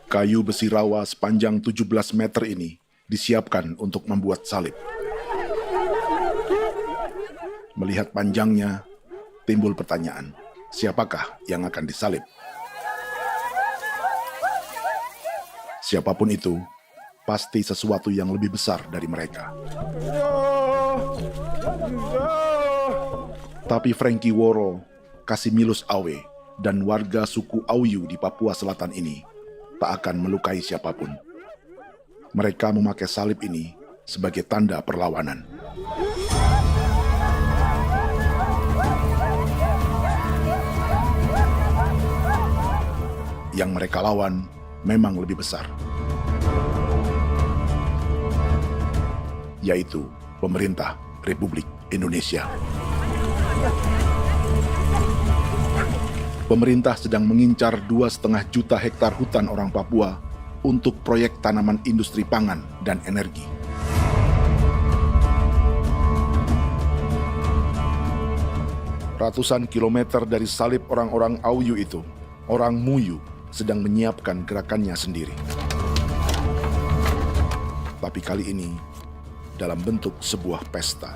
Kayu besi rawa sepanjang 17 meter ini disiapkan untuk membuat salib. Melihat panjangnya, timbul pertanyaan, siapakah yang akan disalib? Siapapun itu, pasti sesuatu yang lebih besar dari mereka. Tapi Frankie Woro, Casimilus Awe, dan warga suku Auyu di Papua Selatan ini tak akan melukai siapapun. Mereka memakai salib ini sebagai tanda perlawanan. Yang mereka lawan memang lebih besar, yaitu pemerintah Republik Indonesia. Pemerintah sedang mengincar 2,5 juta hektar hutan orang Papua untuk proyek tanaman industri pangan dan energi. Ratusan kilometer dari salib orang-orang Auyu itu, orang Muyu sedang menyiapkan gerakannya sendiri. Tapi kali ini dalam bentuk sebuah pesta.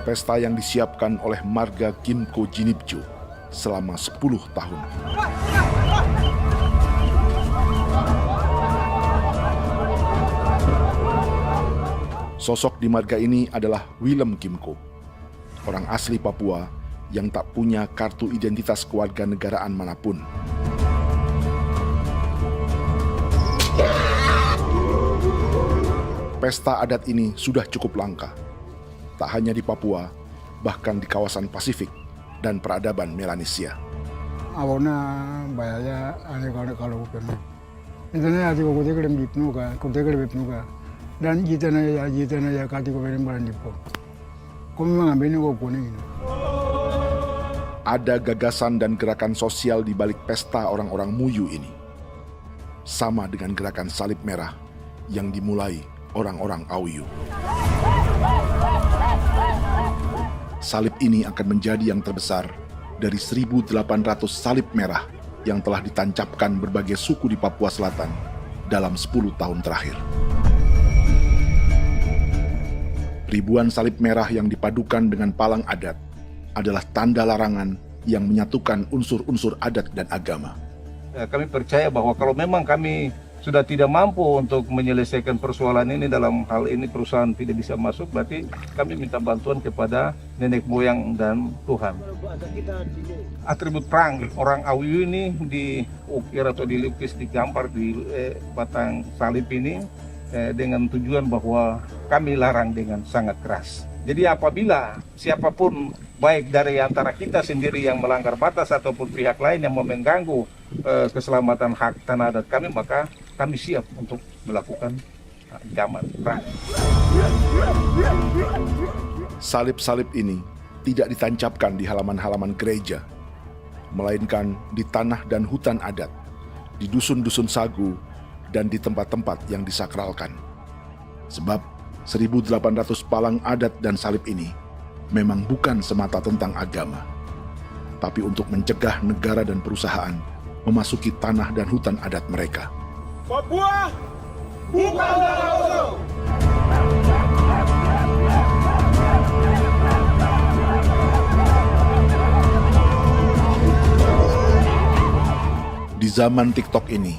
Pesta yang disiapkan oleh marga Kimco Jinibjo selama 10 tahun. Sosok di marga ini adalah Willem Kimco, orang asli Papua yang tak punya kartu identitas kewarganegaraan manapun. Pesta adat ini sudah cukup langka, tak hanya di Papua, bahkan di kawasan Pasifik dan peradaban Melanesia. Awalnya bayarnya aneh kalau bukan. Itu nih hati kau teker bipnuka, kau teker bipnuka, dan kita ya kati kau beri barang dipo. Kau memang ambil kau kuning. Ada gagasan dan gerakan sosial di balik pesta orang-orang Muyu ini, sama dengan gerakan salib merah yang dimulai orang-orang Auyu. Salib ini akan menjadi yang terbesar dari 1.800 salib merah yang telah ditancapkan berbagai suku di Papua Selatan dalam 10 tahun terakhir. Ribuan salib merah yang dipadukan dengan palang adat adalah tanda larangan yang menyatukan unsur-unsur adat dan agama. Kami percaya bahwa kalau memang kami sudah tidak mampu untuk menyelesaikan persoalan ini, dalam hal ini perusahaan tidak bisa masuk, berarti kami minta bantuan kepada nenek moyang dan Tuhan. Atribut perang orang Auyu ini diukir atau dilukis, digambar di batang salib ini dengan tujuan bahwa kami larang dengan sangat keras. Jadi apabila siapapun, baik dari antara kita sendiri yang melanggar batas ataupun pihak lain yang mau mengganggu keselamatan hak tanah adat kami, maka kami siap untuk melakukan ancaman perang. Salib-salib ini tidak ditancapkan di halaman-halaman gereja, melainkan di tanah dan hutan adat, di dusun-dusun sagu, dan di tempat-tempat yang disakralkan. Sebab 1.800 palang adat dan salib ini memang bukan semata tentang agama, tapi untuk mencegah negara dan perusahaan memasuki tanah dan hutan adat mereka. Papua bukan Laos. Di zaman TikTok ini,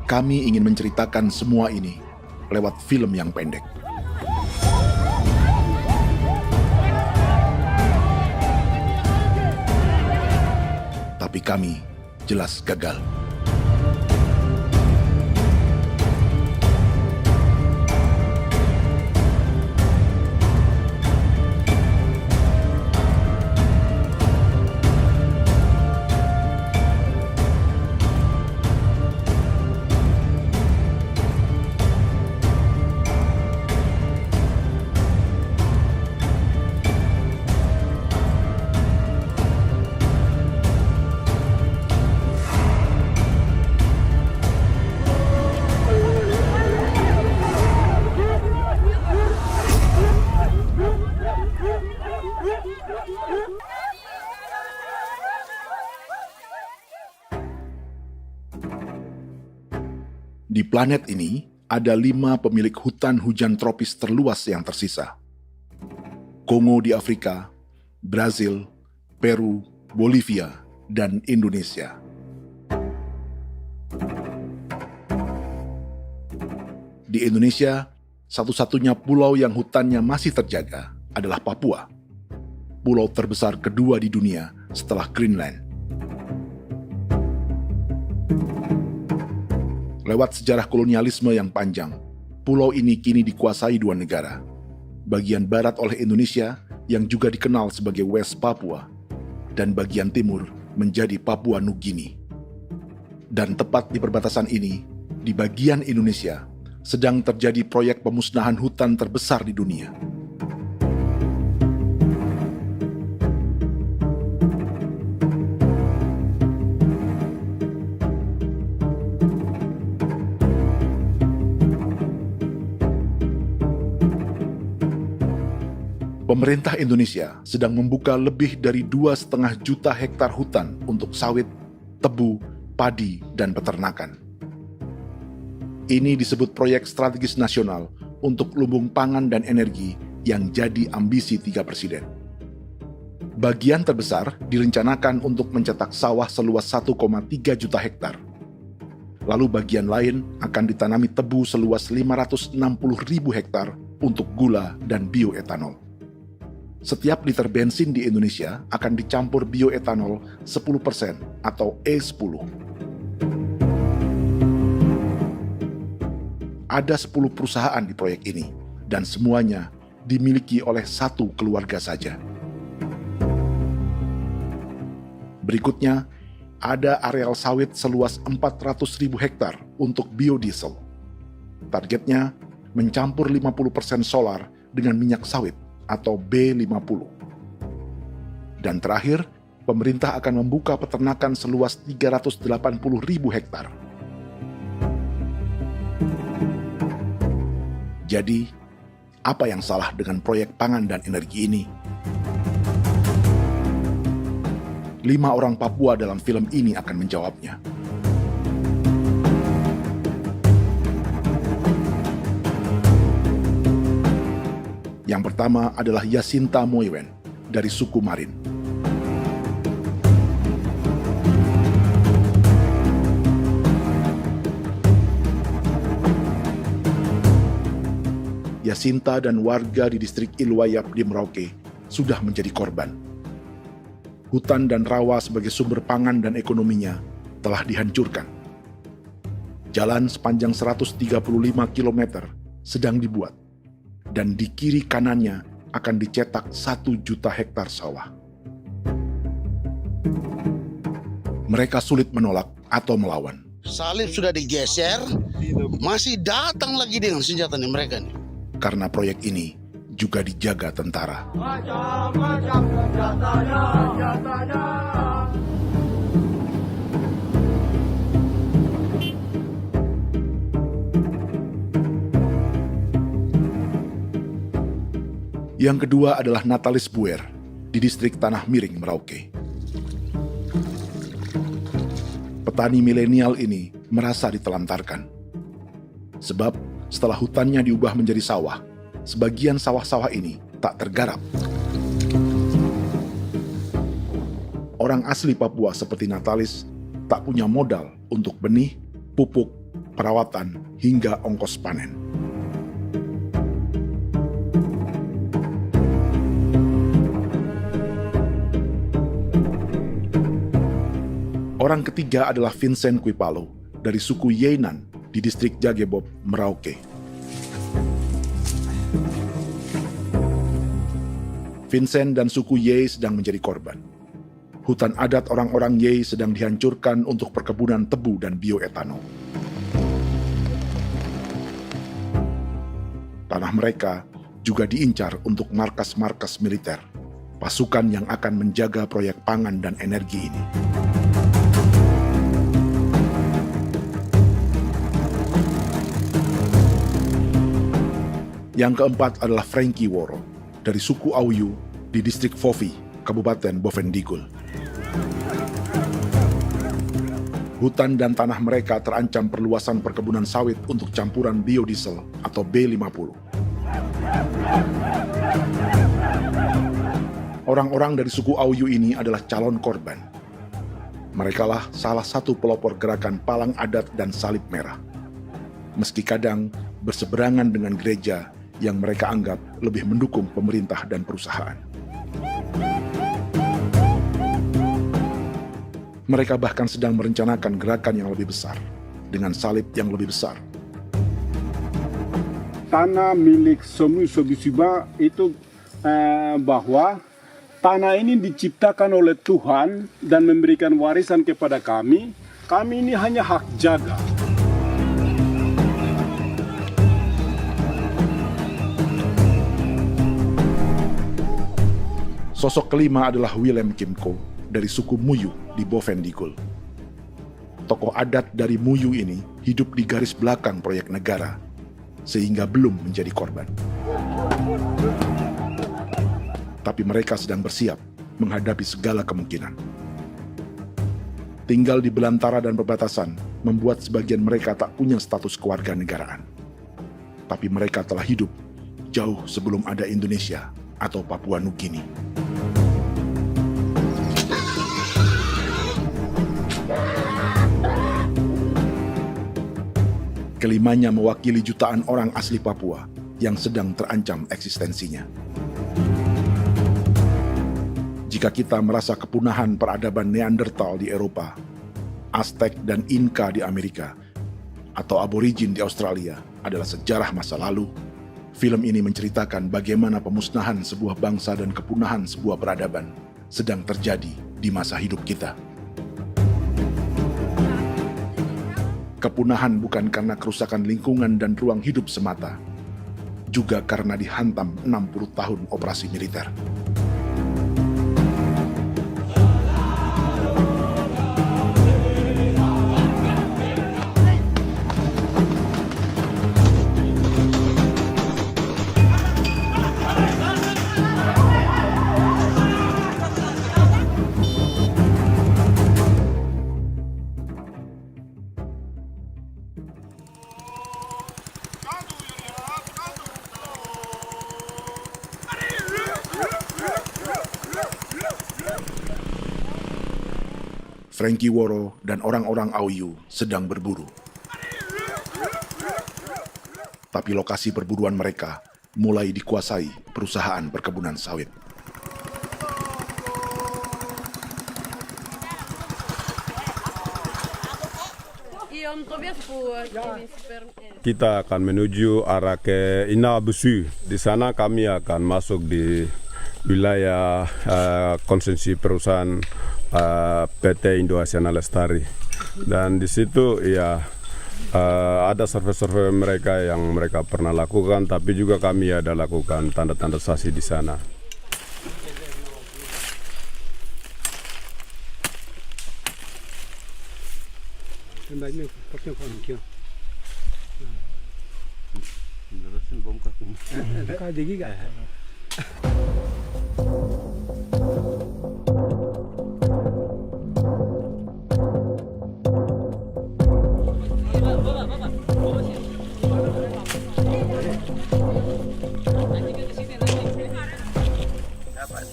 kami ingin menceritakan semua ini lewat film yang pendek. Tapi kami jelas gagal. Di planet ini, ada 5 pemilik hutan hujan tropis terluas yang tersisa. Kongo di Afrika, Brazil, Peru, Bolivia, dan Indonesia. Di Indonesia, satu-satunya pulau yang hutannya masih terjaga adalah Papua, pulau terbesar kedua di dunia setelah Greenland. Lewat sejarah kolonialisme yang panjang, pulau ini kini dikuasai 2 negara. Bagian barat oleh Indonesia yang juga dikenal sebagai West Papua, dan bagian timur menjadi Papua Nugini. Dan tepat di perbatasan ini, di bagian Indonesia, sedang terjadi proyek pemusnahan hutan terbesar di dunia. Pemerintah Indonesia sedang membuka lebih dari 2,5 juta hektar hutan untuk sawit, tebu, padi, dan peternakan. Ini disebut proyek strategis nasional untuk lumbung pangan dan energi yang jadi ambisi 3 presiden. Bagian terbesar direncanakan untuk mencetak sawah seluas 1,3 juta hektar. Lalu bagian lain akan ditanami tebu seluas 560.000 hektar untuk gula dan bioetanol. Setiap liter bensin di Indonesia akan dicampur bioetanol 10% atau E10. Ada 10 perusahaan di proyek ini, dan semuanya dimiliki oleh 1 keluarga saja. Berikutnya, ada areal sawit seluas 400.000 hektar untuk biodiesel. Targetnya mencampur 50% solar dengan minyak sawit atau B50. Dan terakhir, pemerintah akan membuka peternakan seluas 380.000 hektar. Jadi, apa yang salah dengan proyek pangan dan energi ini? 5 orang Papua dalam film ini akan menjawabnya. Yang pertama adalah Yasinta Moiwen dari suku Marin. Yasinta dan warga di distrik Ilwayap di Merauke sudah menjadi korban. Hutan dan rawa sebagai sumber pangan dan ekonominya telah dihancurkan. Jalan sepanjang 135 km sedang dibuat, dan di kiri kanannya akan dicetak 1 juta hektar sawah. Mereka sulit menolak atau melawan. Salib sudah digeser, masih datang lagi dengan senjata mereka nih. Karena proyek ini juga dijaga tentara. Macam-macam senjatanya. Yang kedua adalah Natalis Buer di distrik Tanah Miring, Merauke. Petani milenial ini merasa ditelantarkan. Sebab setelah hutannya diubah menjadi sawah, sebagian sawah-sawah ini tak tergarap. Orang asli Papua seperti Natalis tak punya modal untuk benih, pupuk, perawatan, hingga ongkos panen. Orang ketiga adalah Vincent Kuipalo dari suku Yenan di distrik Jagebob, Merauke. Vincent dan suku Ye sedang menjadi korban. Hutan adat orang-orang Ye sedang dihancurkan untuk perkebunan tebu dan bioetanol. Tanah mereka juga diincar untuk markas-markas militer, pasukan yang akan menjaga proyek pangan dan energi ini. Yang keempat adalah Frankie Woro dari suku Auyu di distrik Fofi, Kabupaten Bovendigul. Hutan dan tanah mereka terancam perluasan perkebunan sawit untuk campuran biodiesel atau B50. Orang-orang dari suku Auyu ini adalah calon korban. Merekalah salah satu pelopor gerakan Palang Adat dan Salib Merah. Meski kadang berseberangan dengan gereja yang mereka anggap lebih mendukung pemerintah dan perusahaan. Mereka bahkan sedang merencanakan gerakan yang lebih besar, dengan salib yang lebih besar. Tanah milik Somu Sobisiba itu bahwa tanah ini diciptakan oleh Tuhan dan memberikan warisan kepada kami. Kami ini hanya hak jaga. Sosok kelima adalah Willem Kimco dari suku Muyu di Bovendigul. Tokoh adat dari Muyu ini hidup di garis belakang proyek negara, sehingga belum menjadi korban. Tapi mereka sedang bersiap menghadapi segala kemungkinan. Tinggal di belantara dan perbatasan membuat sebagian mereka tak punya status kewarganegaraan. Tapi mereka telah hidup jauh sebelum ada Indonesia atau Papua Nugini. Kelimanya mewakili jutaan orang asli Papua yang sedang terancam eksistensinya. Jika kita merasa kepunahan peradaban Neanderthal di Eropa, Aztec dan Inca di Amerika, atau aborigin di Australia adalah sejarah masa lalu, film ini menceritakan bagaimana pemusnahan sebuah bangsa dan kepunahan sebuah peradaban sedang terjadi di masa hidup kita. Kepunahan bukan karena kerusakan lingkungan dan ruang hidup semata, juga karena dihantam 60 tahun operasi militer. Frankie Woro dan orang-orang Auyu sedang berburu. Tapi lokasi perburuan mereka mulai dikuasai perusahaan perkebunan sawit. Kita akan menuju arah ke Inabusu. Di sana kami akan masuk di wilayah konsesi perusahaan PT Indo Asiana Lestari, dan di situ ya ada survei-survei mereka yang mereka pernah lakukan, tapi juga kami ada lakukan tanda-tanda saksi di sana.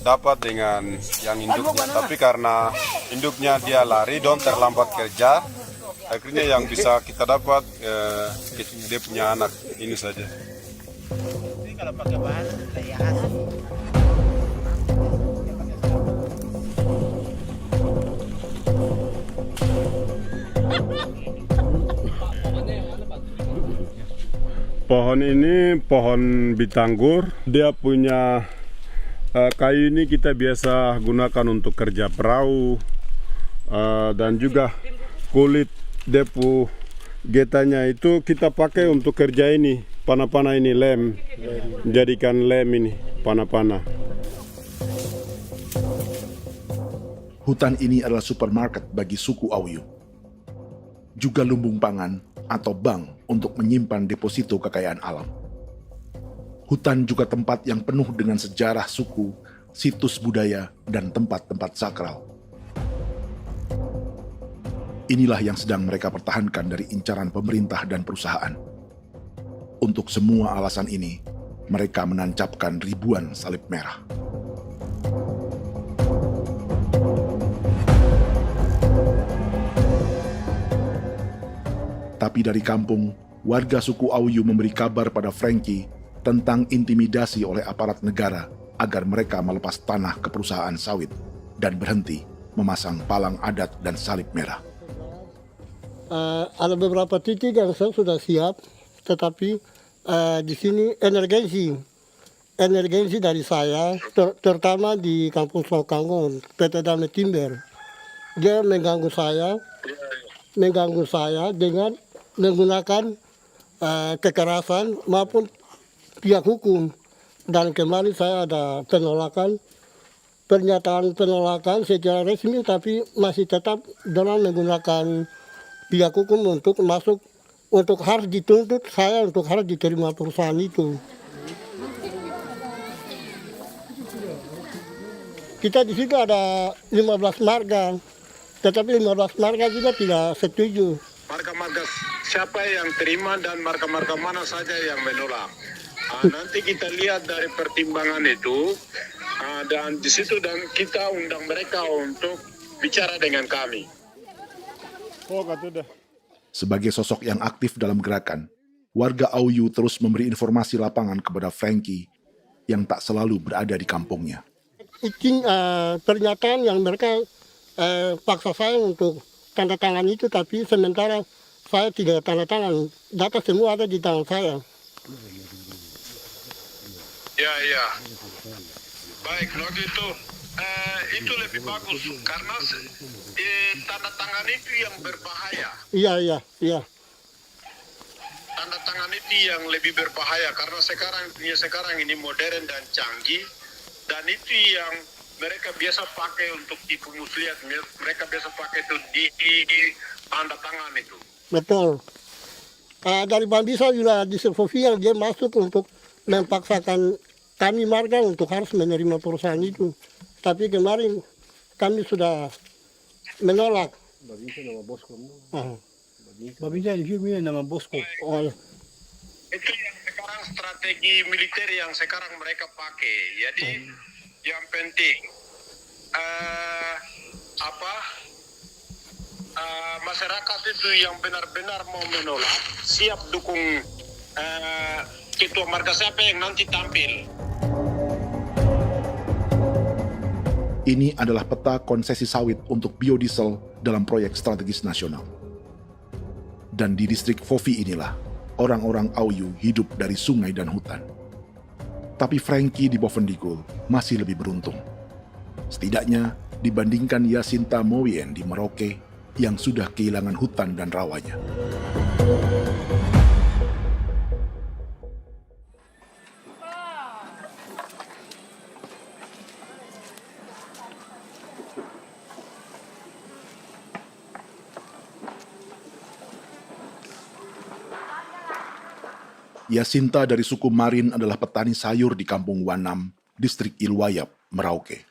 Dapat dengan yang induknya, tapi karena induknya dia lari dan terlambat kerja, akhirnya yang bisa kita dapat dia punya anak ini saja. Kalau pakai bahan kayak hasil. Pohon ini pohon bitanggur, dia punya kayu ini kita biasa gunakan untuk kerja perahu, dan juga kulit depu getanya itu kita pakai untuk kerja ini, panah-panah ini lem, jadikan lem ini, panah-panah. Hutan ini adalah supermarket bagi suku Auyu. Juga lumbung pangan atau bank untuk menyimpan deposito kekayaan alam. Hutan juga tempat yang penuh dengan sejarah suku, situs budaya, dan tempat-tempat sakral. Inilah yang sedang mereka pertahankan dari incaran pemerintah dan perusahaan. Untuk semua alasan ini, mereka menancapkan ribuan salib merah. Tapi dari kampung, warga suku Auyu memberi kabar pada Frankie tentang intimidasi oleh aparat negara agar mereka melepas tanah ke perusahaan sawit dan berhenti memasang palang adat dan salib merah. Ada beberapa titik yang saya sudah siap, tetapi di sini emergensi dari saya, terutama di Kampung Sokangon, PT Damai Timber. Dia mengganggu saya dengan menggunakan kekerasan maupun pihak hukum. Dan kemarin saya ada pernyataan penolakan secara resmi, tapi masih tetap dengan menggunakan pihak hukum untuk masuk, untuk harus dituntut saya untuk harus diterima perusahaan itu. Kita di situ ada 15 marga, tetapi 15 marga juga tidak setuju. Marga-marga siapa yang terima dan marga-marga mana saja yang menolak. Nanti kita lihat dari pertimbangan itu, dan di situ dan kita undang mereka untuk bicara dengan kami. Sebagai sosok yang aktif dalam gerakan, warga Auyu terus memberi informasi lapangan kepada Frankie yang tak selalu berada di kampungnya. Izin pernyataan yang mereka paksa saya untuk tanda tangan itu, tapi sementara saya tidak tanda tangan. Data semua ada di tangan saya. Ya. Baik, kalau gitu itu lebih bagus karena tanda tangan itu yang berbahaya. Iya. Tanda tangan itu yang lebih berbahaya karena sekarang ini modern dan canggih, dan itu yang mereka biasa pakai untuk tipu muslihat. Mereka biasa pakai itu di tanda tangan itu. Betul. Dari Bambisa juga di Sofia dia masuk untuk memaksakan kami marga untuk harus menerima perusahaan itu. Tapi kemarin kami sudah menolak. Babinsa nama bosku. Babinsa ini nama bosku. Itu yang sekarang strategi militer yang sekarang mereka pakai. Jadi yang penting masyarakat itu yang benar-benar mau menolak siap dukung ketua marga siapa yang nanti tampil. Ini adalah peta konsesi sawit untuk biodiesel dalam proyek strategis nasional. Dan di distrik Fofi inilah, orang-orang Auyu hidup dari sungai dan hutan. Tapi Frankie di Bovendigul masih lebih beruntung. Setidaknya dibandingkan Yasinta Mowien di Merauke yang sudah kehilangan hutan dan rawanya. Yasinta dari suku Marin adalah petani sayur di Kampung Wanam, distrik Ilwayap, Merauke.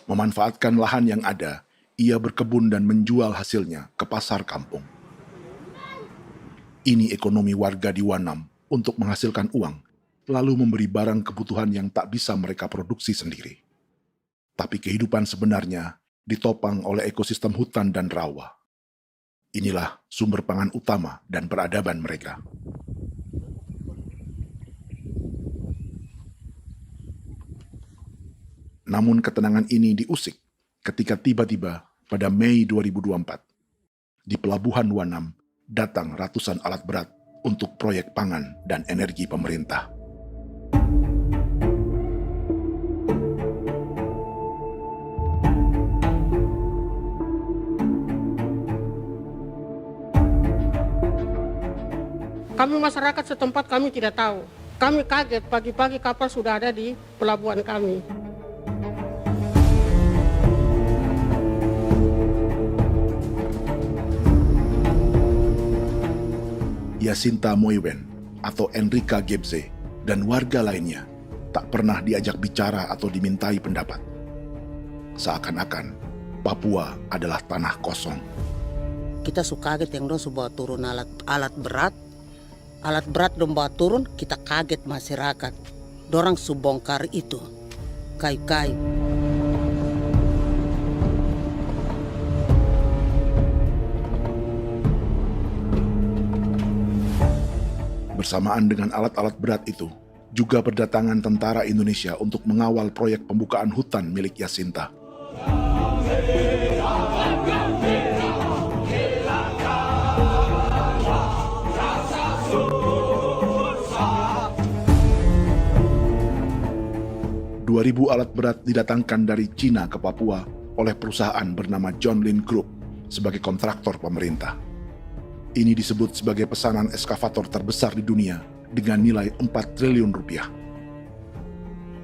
Memanfaatkan lahan yang ada, ia berkebun dan menjual hasilnya ke pasar kampung. Ini ekonomi warga di Wanam untuk menghasilkan uang, lalu memberi barang kebutuhan yang tak bisa mereka produksi sendiri. Tapi kehidupan sebenarnya ditopang oleh ekosistem hutan dan rawa. Inilah sumber pangan utama dan peradaban mereka. Namun ketenangan ini diusik ketika tiba-tiba pada Mei 2024, di Pelabuhan Wanam datang ratusan alat berat untuk proyek pangan dan energi pemerintah. Kami masyarakat setempat kami tidak tahu. Kami kaget pagi-pagi kapal sudah ada di pelabuhan kami. Yasinta Mowien atau Enrika Gebze dan warga lainnya tak pernah diajak bicara atau dimintai pendapat. Seakan-akan Papua adalah tanah kosong. Kita suka kaget yang dong bawa turun alat berat dong bawa turun, kita kaget masyarakat. Dorang subongkar itu kayu-kayu. Bersamaan dengan alat-alat berat itu, juga berdatangan tentara Indonesia untuk mengawal proyek pembukaan hutan milik Jacinta. Ribu alat berat didatangkan dari Cina ke Papua oleh perusahaan bernama John Lin Group sebagai kontraktor pemerintah. Ini disebut sebagai pesanan eskavator terbesar di dunia dengan nilai 4 triliun rupiah.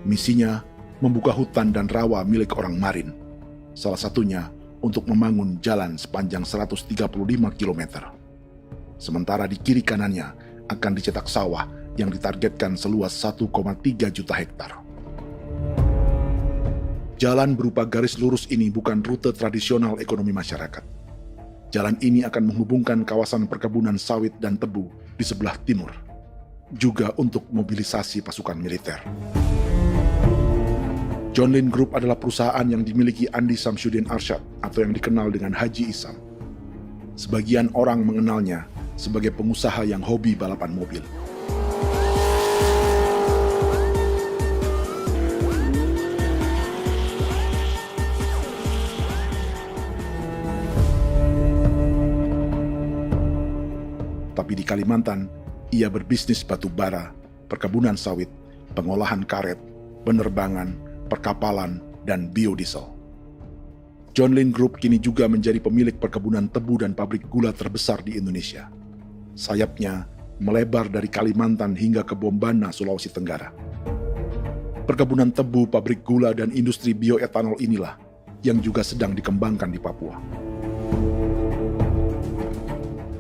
Misinya membuka hutan dan rawa milik orang Marin, salah satunya untuk membangun jalan sepanjang 135 km. Sementara di kiri kanannya akan dicetak sawah yang ditargetkan seluas 1,3 juta hektar. Jalan berupa garis lurus ini bukan rute tradisional ekonomi masyarakat. Jalan ini akan menghubungkan kawasan perkebunan sawit dan tebu di sebelah timur, juga untuk mobilisasi pasukan militer. John Lin Group adalah perusahaan yang dimiliki Andi Samsudin Arsyad atau yang dikenal dengan Haji Isam. Sebagian orang mengenalnya sebagai pengusaha yang hobi balapan mobil. Tapi di Kalimantan, ia berbisnis batu bara, perkebunan sawit, pengolahan karet, penerbangan, perkapalan, dan biodiesel. John Lin Group kini juga menjadi pemilik perkebunan tebu dan pabrik gula terbesar di Indonesia. Sayapnya melebar dari Kalimantan hingga ke Bombana, Sulawesi Tenggara. Perkebunan tebu, pabrik gula, dan industri bioetanol inilah yang juga sedang dikembangkan di Papua.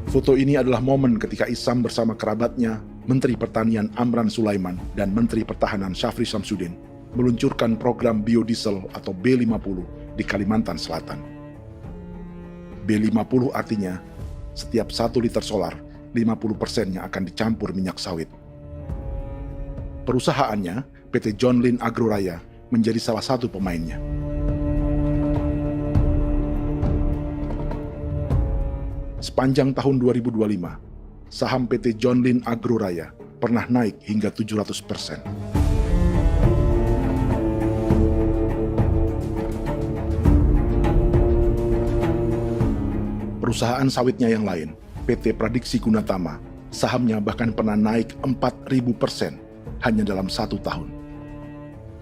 Foto ini adalah momen ketika Isam bersama kerabatnya, Menteri Pertanian Amran Sulaiman dan Menteri Pertahanan Syafri Samsudin, meluncurkan program biodiesel atau B50 di Kalimantan Selatan. B50 artinya, setiap 1 liter solar, 50%-nya akan dicampur minyak sawit. Perusahaannya, PT John Lin Agroraya, menjadi salah satu pemainnya. Sepanjang tahun 2025, saham PT John Lin Agroraya pernah naik hingga 700%. Perusahaan sawitnya yang lain, PT Pradiksi Gunatama, sahamnya bahkan pernah naik 4.000% hanya dalam 1 tahun.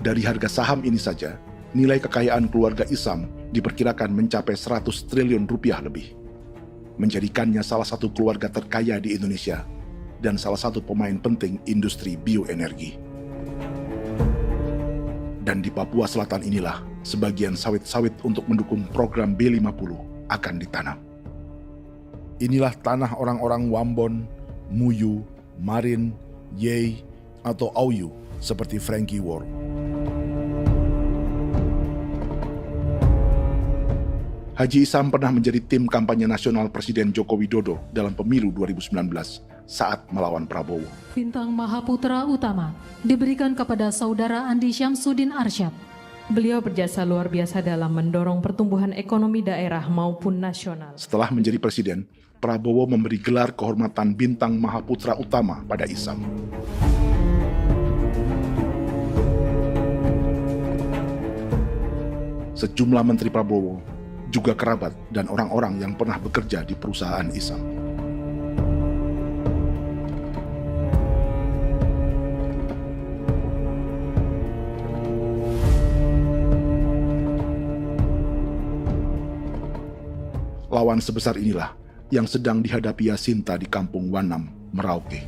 Dari harga saham ini saja, nilai kekayaan keluarga Isam diperkirakan mencapai 100 triliun rupiah lebih, menjadikannya salah satu keluarga terkaya di Indonesia dan salah satu pemain penting industri bioenergi. Dan di Papua Selatan inilah sebagian sawit-sawit untuk mendukung program B50 akan ditanam. Inilah tanah orang-orang Wambon, Muyu, Marin, Yei, atau Auyu seperti Frankie Ward. Haji Isam pernah menjadi tim kampanye nasional Presiden Joko Widodo dalam pemilu 2019 saat melawan Prabowo. Bintang Mahaputra Utama diberikan kepada Saudara Andi Syamsuddin Arsyad. Beliau berjasa luar biasa dalam mendorong pertumbuhan ekonomi daerah maupun nasional. Setelah menjadi presiden, Prabowo memberi gelar kehormatan Bintang Mahaputra Utama pada Isam. Sejumlah menteri Prabowo, juga kerabat dan orang-orang yang pernah bekerja di perusahaan Isam. Lawan sebesar inilah yang sedang dihadapi Jacinta di kampung Wanam, Merauke.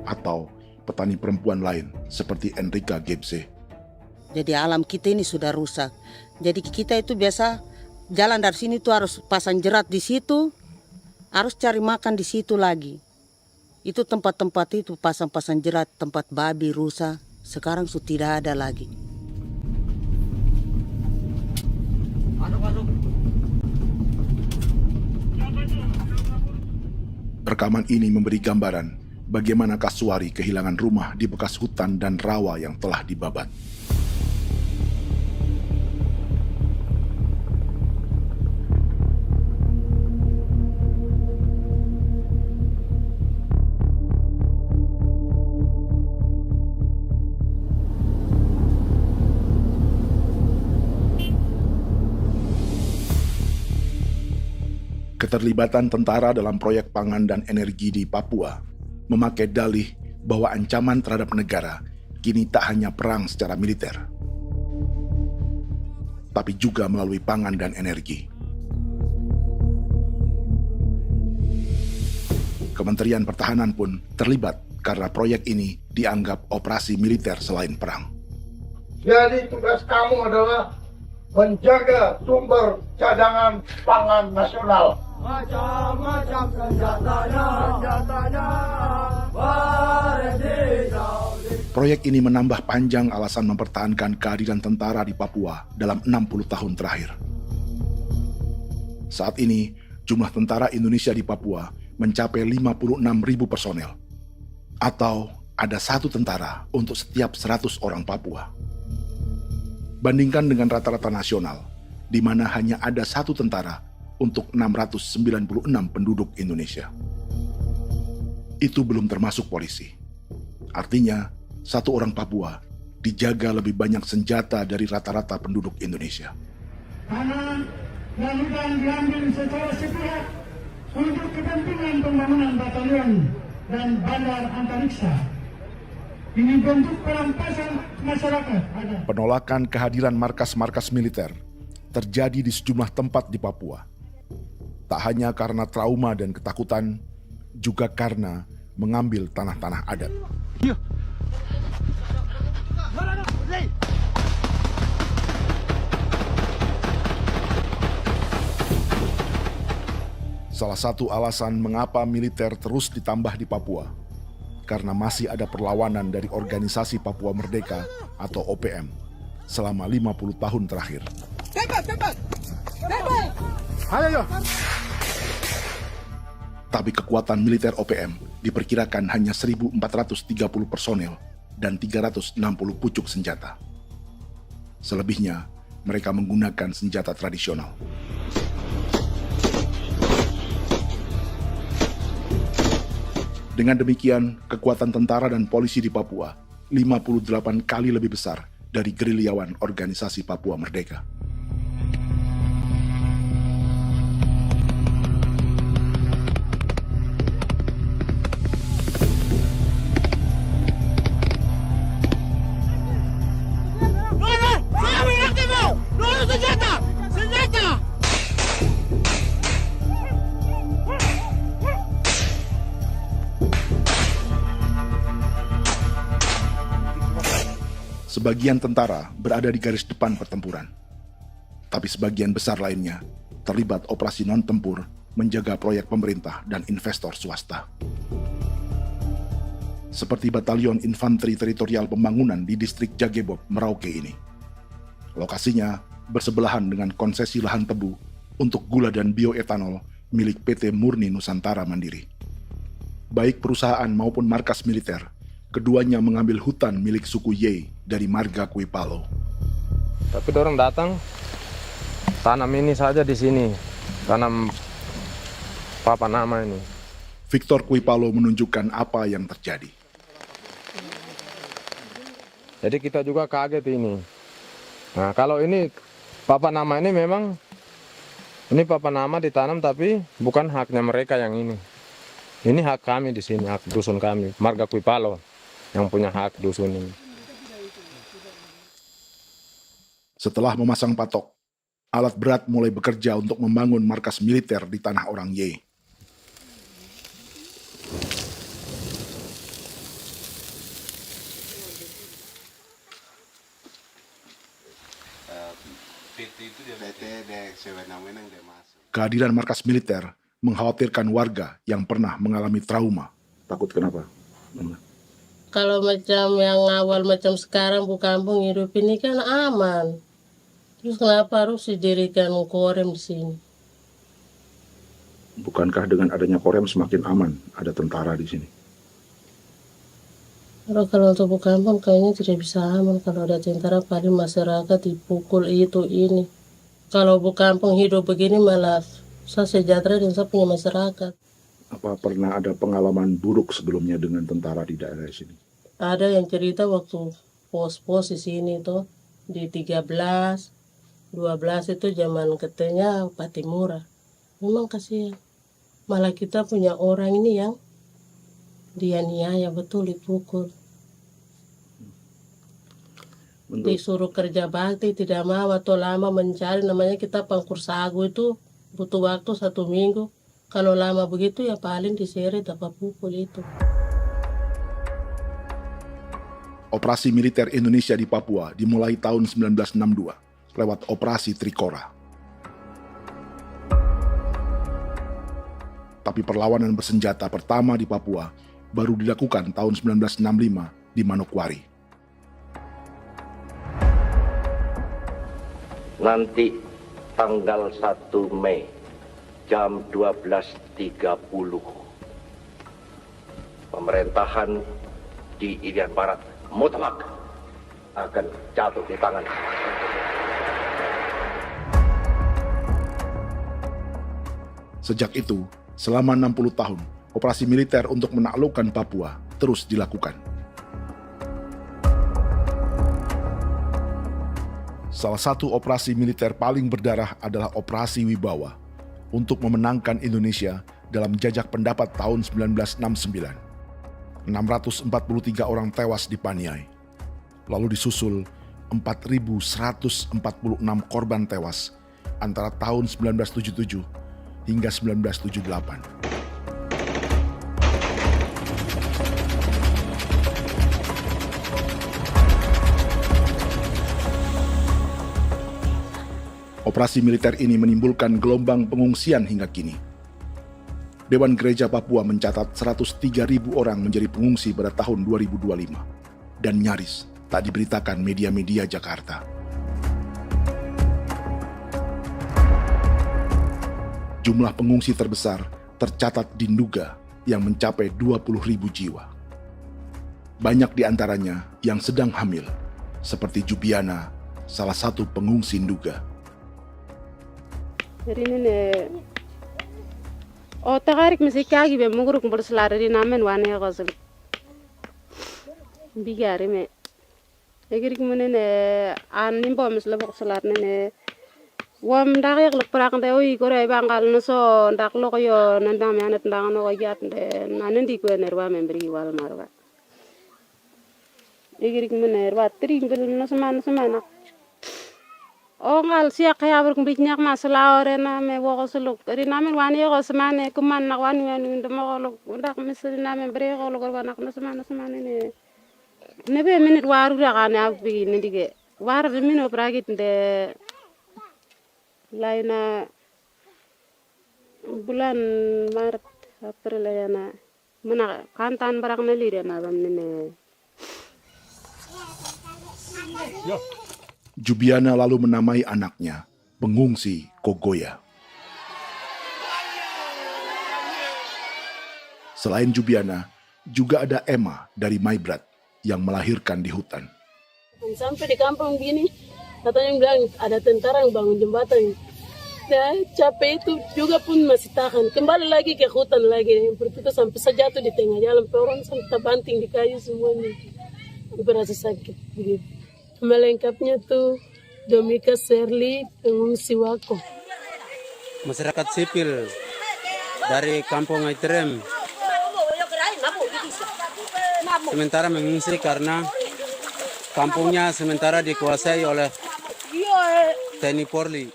Atau petani perempuan lain seperti Enrika Gebse. Jadi alam kita ini sudah rusak. Jadi kita itu biasa jalan dari sini tuh harus pasang jerat di situ, harus cari makan di situ lagi. Itu tempat-tempat itu pasang-pasang jerat, tempat babi, rusa, sekarang sudah tidak ada lagi. Rekaman ini memberi gambaran bagaimana Kasuari kehilangan rumah di bekas hutan dan rawa yang telah dibabat. Keterlibatan tentara dalam proyek pangan dan energi di Papua memakai dalih bahwa ancaman terhadap negara kini tak hanya perang secara militer, tapi juga melalui pangan dan energi. Kementerian Pertahanan pun terlibat karena proyek ini dianggap operasi militer selain perang. Jadi tugas kamu adalah menjaga sumber cadangan pangan nasional. Macam-macam senjatanya, Proyek ini menambah panjang alasan mempertahankan kehadiran tentara di Papua dalam 60 tahun terakhir. Saat ini, jumlah tentara Indonesia di Papua mencapai 56.000 personel, atau ada 1 tentara untuk setiap 100 orang Papua. Bandingkan dengan rata-rata nasional, di mana hanya ada 1 tentara untuk 696 penduduk Indonesia. Itu belum termasuk polisi. Artinya, 1 orang Papua dijaga lebih banyak senjata dari rata-rata penduduk Indonesia. Tanah dan hutan diambil secara sepihak untuk kepentingan pembangunan batalion dan bandar antariksa. Ini bentuk perampasan masyarakat. Penolakan kehadiran markas-markas militer terjadi di sejumlah tempat di Papua. Tak hanya karena trauma dan ketakutan, juga karena mengambil tanah-tanah adat. Salah satu alasan mengapa militer terus ditambah di Papua, karena masih ada perlawanan dari Organisasi Papua Merdeka atau OPM selama 50 tahun terakhir. Ayo. Tapi kekuatan militer OPM diperkirakan hanya 1.430 personel dan 360 pucuk senjata. Selebihnya, mereka menggunakan senjata tradisional. Dengan demikian, kekuatan tentara dan polisi di Papua 58 kali lebih besar dari gerilyawan Organisasi Papua Merdeka. Sebagian tentara berada di garis depan pertempuran, tapi sebagian besar lainnya terlibat operasi non-tempur menjaga proyek pemerintah dan investor swasta. Seperti Batalion Infanteri Teritorial Pembangunan di distrik Jagebob, Merauke ini. Lokasinya bersebelahan dengan konsesi lahan tebu untuk gula dan bioetanol milik PT Murni Nusantara Mandiri. Baik perusahaan maupun markas militer, keduanya mengambil hutan milik suku Ye dari marga Kuipalo. Tapi dorong datang, tanam ini saja di sini, tanam papa nama ini. Victor Kuipalo menunjukkan apa yang terjadi. Jadi kita juga kaget ini. Nah kalau ini papa nama ini memang, ini papa nama ditanam tapi bukan haknya mereka yang ini. Ini hak kami di sini, hak dusun kami, marga Kuipalo yang punya hak dusun ini. Setelah memasang patok, alat berat mulai bekerja untuk membangun markas militer di tanah orang Ye. Kehadiran markas militer mengkhawatirkan warga yang pernah mengalami trauma. Takut kenapa? Kalau macam yang awal macam sekarang bu kampung hidup ini kan aman. Terus kenapa harus didirikan korem di sini? Bukankah dengan adanya Korem semakin aman ada tentara di sini? Kalau untuk kampung kayaknya tidak bisa aman kalau ada tentara, paling masyarakat dipukul itu ini. Kalau kampung hidup begini malah saya sejahtera dan saya punya masyarakat. Apa pernah ada pengalaman buruk sebelumnya dengan tentara di daerah sini? Ada yang cerita waktu pos-pos di sini tuh di 13, 12 itu zaman katanya Patimura. Memang kasihan. Malah kita punya orang ini yang dianiaya betul, dipukul. Disuruh kerja bakti tidak mau atau lama mencari, namanya kita pangkur sagu itu butuh waktu 1 minggu. Kalau lama begitu ya paling diseret apa pukul itu. Operasi militer Indonesia di Papua dimulai tahun 1962 lewat Operasi Trikora. Tapi perlawanan bersenjata pertama di Papua baru dilakukan tahun 1965 di Manokwari. Nanti tanggal 1 Mei jam 12.30 pemerintahan di Irian Barat mutlak akan jatuh di tangan. Sejak itu, selama 60 tahun, operasi militer untuk menaklukkan Papua terus dilakukan. Salah satu operasi militer paling berdarah adalah Operasi Wibawa untuk memenangkan Indonesia dalam jajak pendapat tahun 1969. 643 orang tewas di Paniai. Lalu disusul 4.146 korban tewas antara tahun 1977 hingga 1978. Operasi militer ini menimbulkan gelombang pengungsian hingga kini. Dewan Gereja Papua mencatat 103.000 orang menjadi pengungsi pada tahun 2025 dan nyaris tak diberitakan media-media Jakarta. Jumlah pengungsi terbesar tercatat di Nduga yang mencapai 20.000 jiwa. Banyak di antaranya yang sedang hamil, seperti Jubiana, salah satu pengungsi Nduga. Jadi ini tagarik mesti kagi be muguruk berselari di namen wane gosem bigari me egirik munene an nimbo misle berselar nene wam darik lek prak de oi gore bangal no so ndak lo yo nandam yanet ndang no yat de nanen di ko nerwa membri wal marwa egirik munene wa tringel no semana ngal siak ya ber kumbik nyak masala orena me wo suluk ri namen wani go semane kuman nak wani wani ndemo lo ndak misri namen bre go lo nak no semana ne be minit waru ra kana bi ne dige war de mino pragit de laina bulan Maret April yana mana kantan barang ne lire na bam ne Jubiana lalu menamai anaknya pengungsi Kogoya. Selain Jubiana, juga ada Emma dari Maibrat yang melahirkan di hutan. Sampai di kampung gini, katanya bilang ada tentara yang bangun jembatan. Ya, capek itu juga pun masih tahan. Kembali lagi ke hutan lagi. Berputar sampai saya jatuh di tengah jalan. Orang sampai terbanting di kayu semuanya. Berasa sakit begitu. Melengkapnya tuh Domika Serli, pengungsi Wako. Masyarakat sipil dari Kampung Aitrem sementara mengungsi karena kampungnya sementara dikuasai oleh TNI Polri.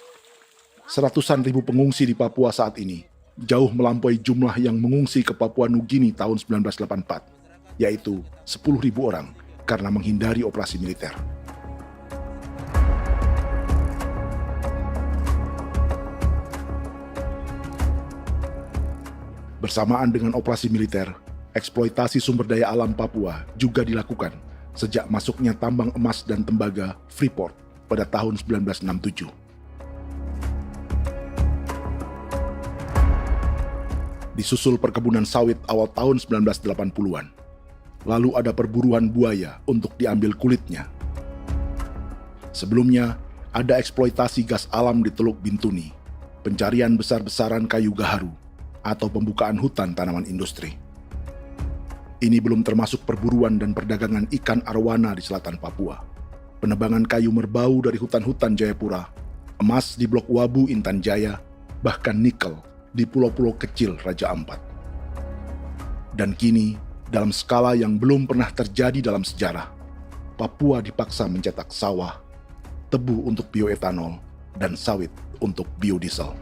Seratusan ribu pengungsi di Papua saat ini jauh melampaui jumlah yang mengungsi ke Papua Nugini tahun 1984, yaitu 10.000 orang karena menghindari operasi militer. Bersamaan dengan operasi militer, eksploitasi sumber daya alam Papua juga dilakukan sejak masuknya tambang emas dan tembaga Freeport pada tahun 1967. Disusul perkebunan sawit awal tahun 1980-an. Lalu ada perburuan buaya untuk diambil kulitnya. Sebelumnya, ada eksploitasi gas alam di Teluk Bintuni, pencarian besar-besaran kayu gaharu, atau pembukaan hutan tanaman industri. Ini belum termasuk perburuan dan perdagangan ikan arwana di selatan Papua, penebangan kayu merbau dari hutan-hutan Jayapura, emas di Blok Wabu Intan Jaya, bahkan nikel di pulau-pulau kecil Raja Ampat. Dan kini, dalam skala yang belum pernah terjadi dalam sejarah, Papua dipaksa mencetak sawah, tebu untuk bioetanol, dan sawit untuk biodiesel.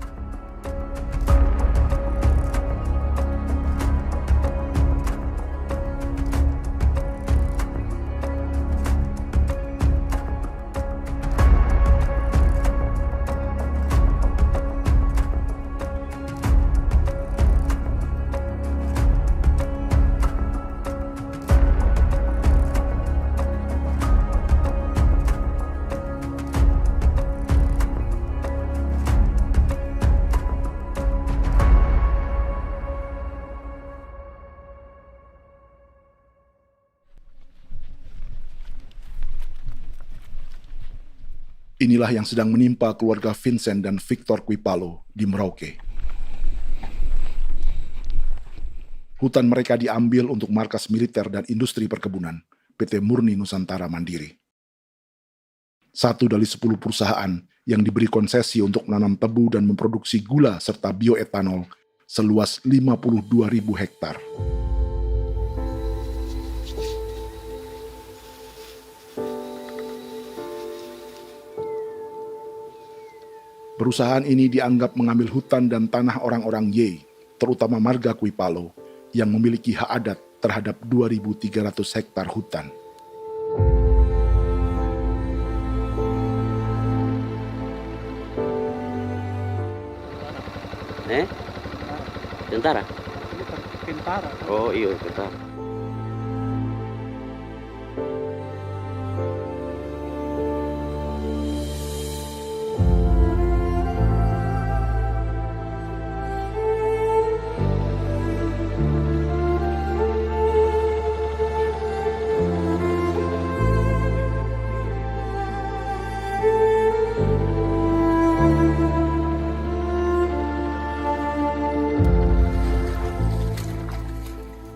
Inilah yang sedang menimpa keluarga Vincent dan Victor Kuipalo di Merauke. Hutan mereka diambil untuk markas militer dan industri perkebunan, PT Murni Nusantara Mandiri. 1 dari 10 perusahaan yang diberi konsesi untuk menanam tebu dan memproduksi gula serta bioetanol seluas 52.000 hektar. Perusahaan ini dianggap mengambil hutan dan tanah orang-orang Ye, terutama marga Kuipalo, yang memiliki hak adat terhadap 2.300 hektar hutan. Tentara? Tentara. Oh iya, tentara.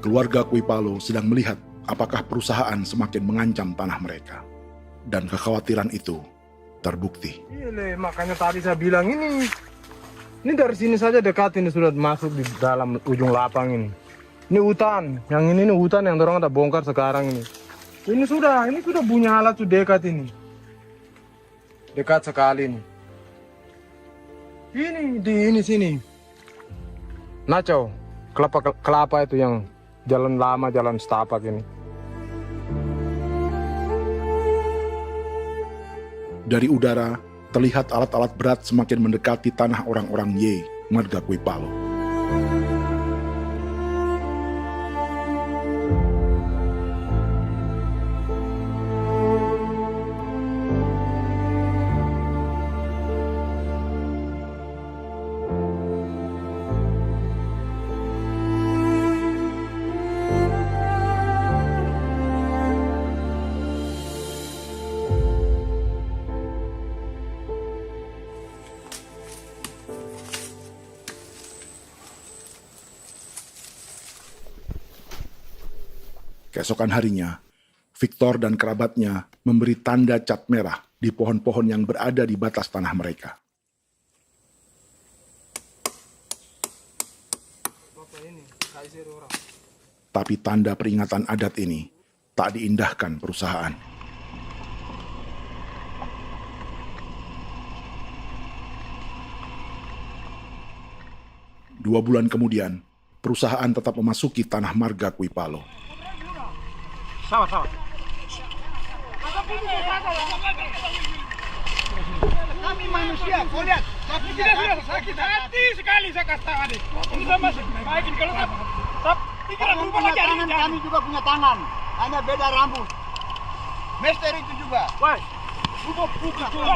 Keluarga Kuipalo sedang melihat apakah perusahaan semakin mengancam tanah mereka. Dan kekhawatiran itu terbukti. Iya, makanya tadi saya bilang ini dari sini saja dekat ini sudah masuk di dalam ujung lapang ini. Ini hutan, yang ini hutan yang dorong ada bongkar sekarang ini. Ini sudah punya alat sudah dekat ini. Dekat sekali ini. Ini di sini. Nacau, kelapa itu yang jalan lama, jalan setapak ini. Dari udara, terlihat alat-alat berat semakin mendekati tanah orang-orang Ye, marga Kuipalo. Keesokan harinya, Victor dan kerabatnya memberi tanda cat merah di pohon-pohon yang berada di batas tanah mereka. Tapi tanda peringatan adat ini tak diindahkan perusahaan. Dua bulan kemudian, perusahaan tetap memasuki tanah marga Kuipalo. Sama. Kami manusia, kau lihat. Tapi kita sudah sakit hati sekali saya katakan adik. Ini sama baikin kalau pikiran berubah lagi. Kami juga punya tangan, hanya beda rambut. Mister itu juga. Woi, buka. Tidak.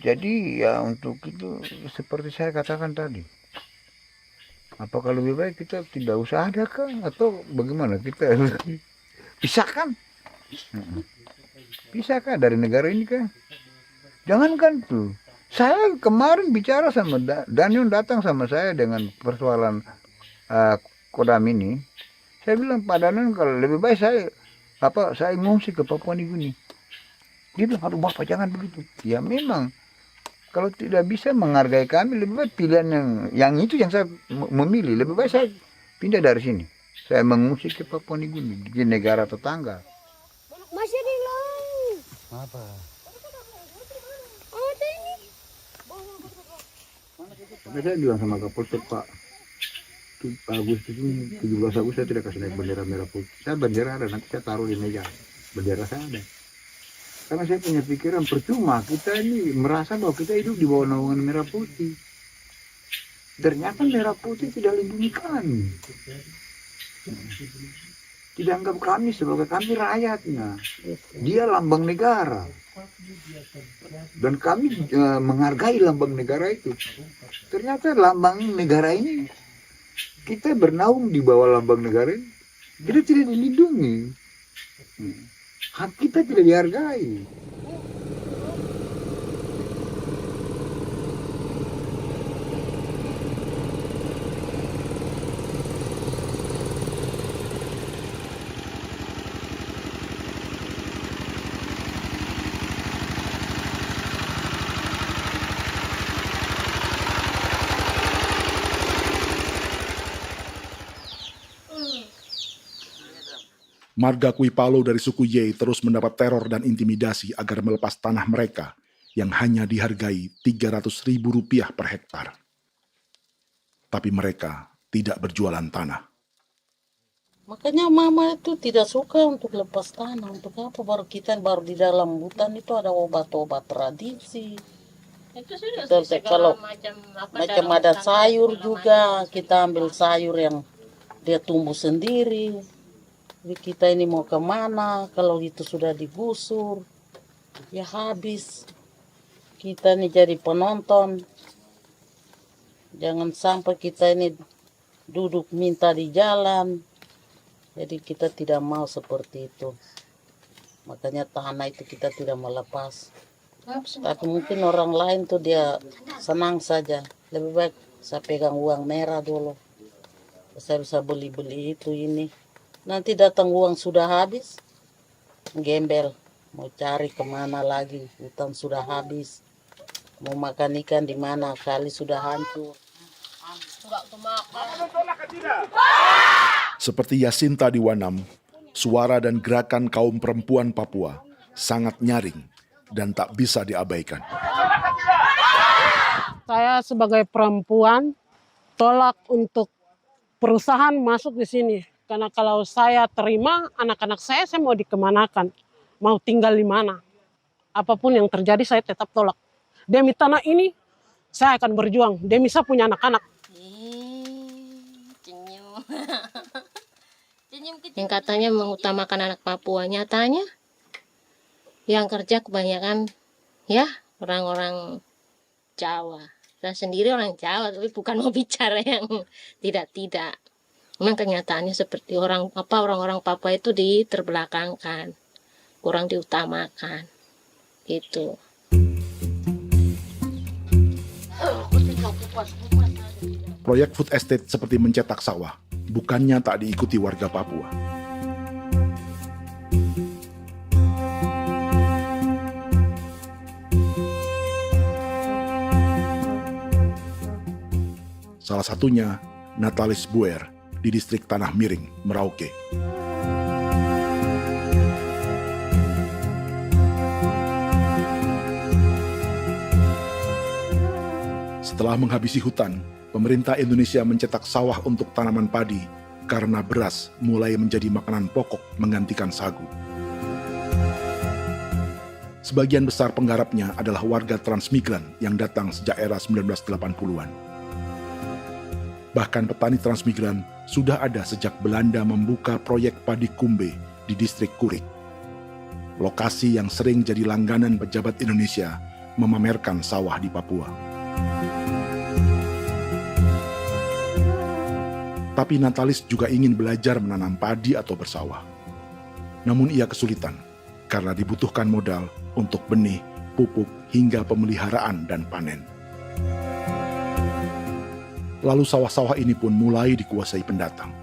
Jadi ya untuk itu seperti saya katakan tadi, apakah lebih baik kita tidak usah ada kan atau bagaimana, kita pisahkan, pisahkan dari negara ini kan, jangankan tuh. Saya kemarin bicara sama Daniel, datang sama saya dengan persoalan Kodam ini. Saya bilang, Pak Daniel, kalau lebih baik saya ngungsi ke Papua Nugini. Dia bilang, aduh Bapak jangan begitu. Ya memang, kalau tidak bisa menghargai kami, lebih baik pilihan yang itu yang saya memilih. Lebih baik saya pindah dari sini. Saya mengungsi ke Papua Nugini, di negara tetangga. Masih di laut. Apa? Saya bilang sama Kapolsek, Pak, Agustus ini 17 Agustus saya tidak kasih naik bendera merah putih. Saya bendera ada, nanti saya taruh di meja. Bendera saya ada. Karena saya punya pikiran percuma kita ini merasa bahwa kita hidup di bawah naungan merah putih. Ternyata merah putih tidak lindungi kami. Tidak anggap kami sebagai kami rakyatnya. Dia lambang negara. Dan kami menghargai lambang negara itu. Ternyata lambang negara ini, kita bernaung di bawah lambang negara ini, kita tidak dilindungi. Hak kita tidak dihargai. Marga Kuipalo dari suku Ye terus mendapat teror dan intimidasi agar melepas tanah mereka yang hanya dihargai Rp300.000 per hektar. Tapi mereka tidak berjualan tanah. Makanya mama itu tidak suka untuk lepas tanah. Untuk apa? Baru di dalam hutan itu ada obat-obat tradisi. Itu sudah Kalau macam ada sayur juga, kita ambil sayur yang dia tumbuh sendiri. Jadi kita ini mau kemana, kalau itu sudah digusur, ya habis. Kita ini jadi penonton. Jangan sampai kita ini duduk minta di jalan. Jadi kita tidak mau seperti itu. Makanya tanah itu kita tidak melepas. Tapi mungkin orang lain tuh dia senang saja. Lebih baik saya pegang uang merah dulu. Saya bisa beli-beli itu ini. Nanti datang uang sudah habis, gembel. Mau cari kemana lagi, hutan sudah habis. Mau makan ikan di mana, kali sudah hancur. Seperti Yasinta di Wanam, suara dan gerakan kaum perempuan Papua sangat nyaring dan tak bisa diabaikan. Saya sebagai perempuan tolak untuk perusahaan masuk di sini. Karena kalau saya terima anak-anak saya mau dikemanakan, mau tinggal di mana. Apapun yang terjadi saya tetap tolak. Demi tanah ini saya akan berjuang, demi saya punya anak-anak. Yang katanya mengutamakan anak Papua, nyatanya yang kerja kebanyakan ya orang-orang Jawa. Saya sendiri orang Jawa, tapi bukan mau bicara yang tidak-tidak. Memang kenyataannya seperti orang-orang Papua itu diterbelakangkan, kurang diutamakan, gitu. Proyek food estate seperti mencetak sawah, bukannya tak diikuti warga Papua. Salah satunya Natalis Buer di distrik Tanah Miring, Merauke. Setelah menghabisi hutan, pemerintah Indonesia mencetak sawah untuk tanaman padi karena beras mulai menjadi makanan pokok menggantikan sagu. Sebagian besar penggarapnya adalah warga transmigran yang datang sejak era 1980-an. Bahkan petani transmigran sudah ada sejak Belanda membuka proyek padi kumbe di distrik Kurik. Lokasi yang sering jadi langganan pejabat Indonesia memamerkan sawah di Papua. Tapi Natalis juga ingin belajar menanam padi atau bersawah. Namun ia kesulitan karena dibutuhkan modal untuk benih, pupuk, hingga pemeliharaan dan panen. Lalu sawah-sawah ini pun mulai dikuasai pendatang.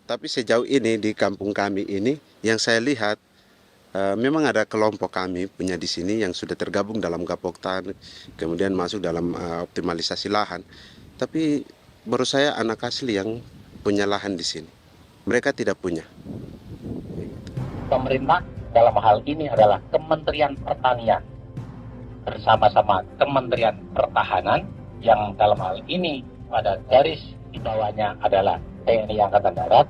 Tapi sejauh ini di kampung kami ini yang saya lihat memang ada kelompok kami punya di sini yang sudah tergabung dalam Gapoktan, kemudian masuk dalam optimalisasi lahan. Tapi baru saya anak asli yang punya lahan di sini. Mereka tidak punya. Pemerintah dalam hal ini adalah Kementerian Pertanian bersama-sama Kementerian Pertahanan yang dalam hal ini pada garis di bawahnya adalah TNI Angkatan Darat,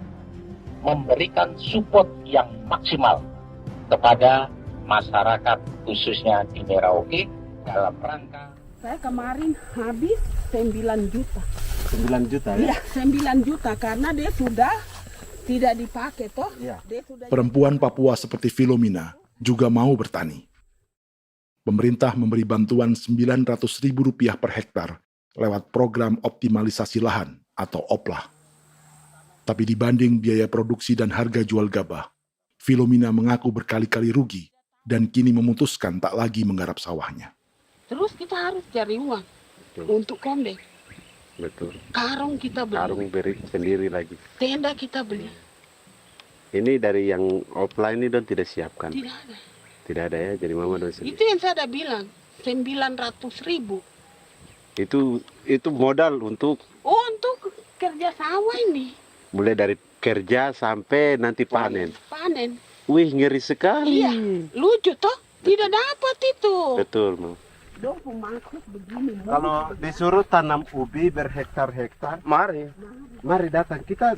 memberikan support yang maksimal kepada masyarakat khususnya di Merauke dalam rangka. Saya kemarin habis 9 juta. 9 juta ya? Iya, 9 juta karena dia sudah tidak dipakai toh. Ya. Dia sudah... Perempuan Papua seperti Filomina juga mau bertani. Pemerintah memberi bantuan Rp900.000 per hektar lewat program optimalisasi lahan atau OPLAH. Tapi dibanding biaya produksi dan harga jual gabah, Filomina mengaku berkali-kali rugi dan kini memutuskan tak lagi menggarap sawahnya. Terus kita harus cari uang untuk kondek. Betul. Karung kita beli. Karung beri sendiri lagi. Tenda kita beli. Ini dari yang offline ini don tidak siapkan. Tidak ada. Tidak ada ya, jadi mama don sendiri. Itu yang saya ada bilang, 900.000. Itu modal untuk kerja sawah ini. Mulai dari kerja sampai nanti panen. Panen. Wih, ngeri sekali. Iya, lucu toh? Tidak dapat itu. Betul, Mam. Dong pemaksud begini. Kalau disuruh tanam ubi berhektar-hektar, mari datang. Kita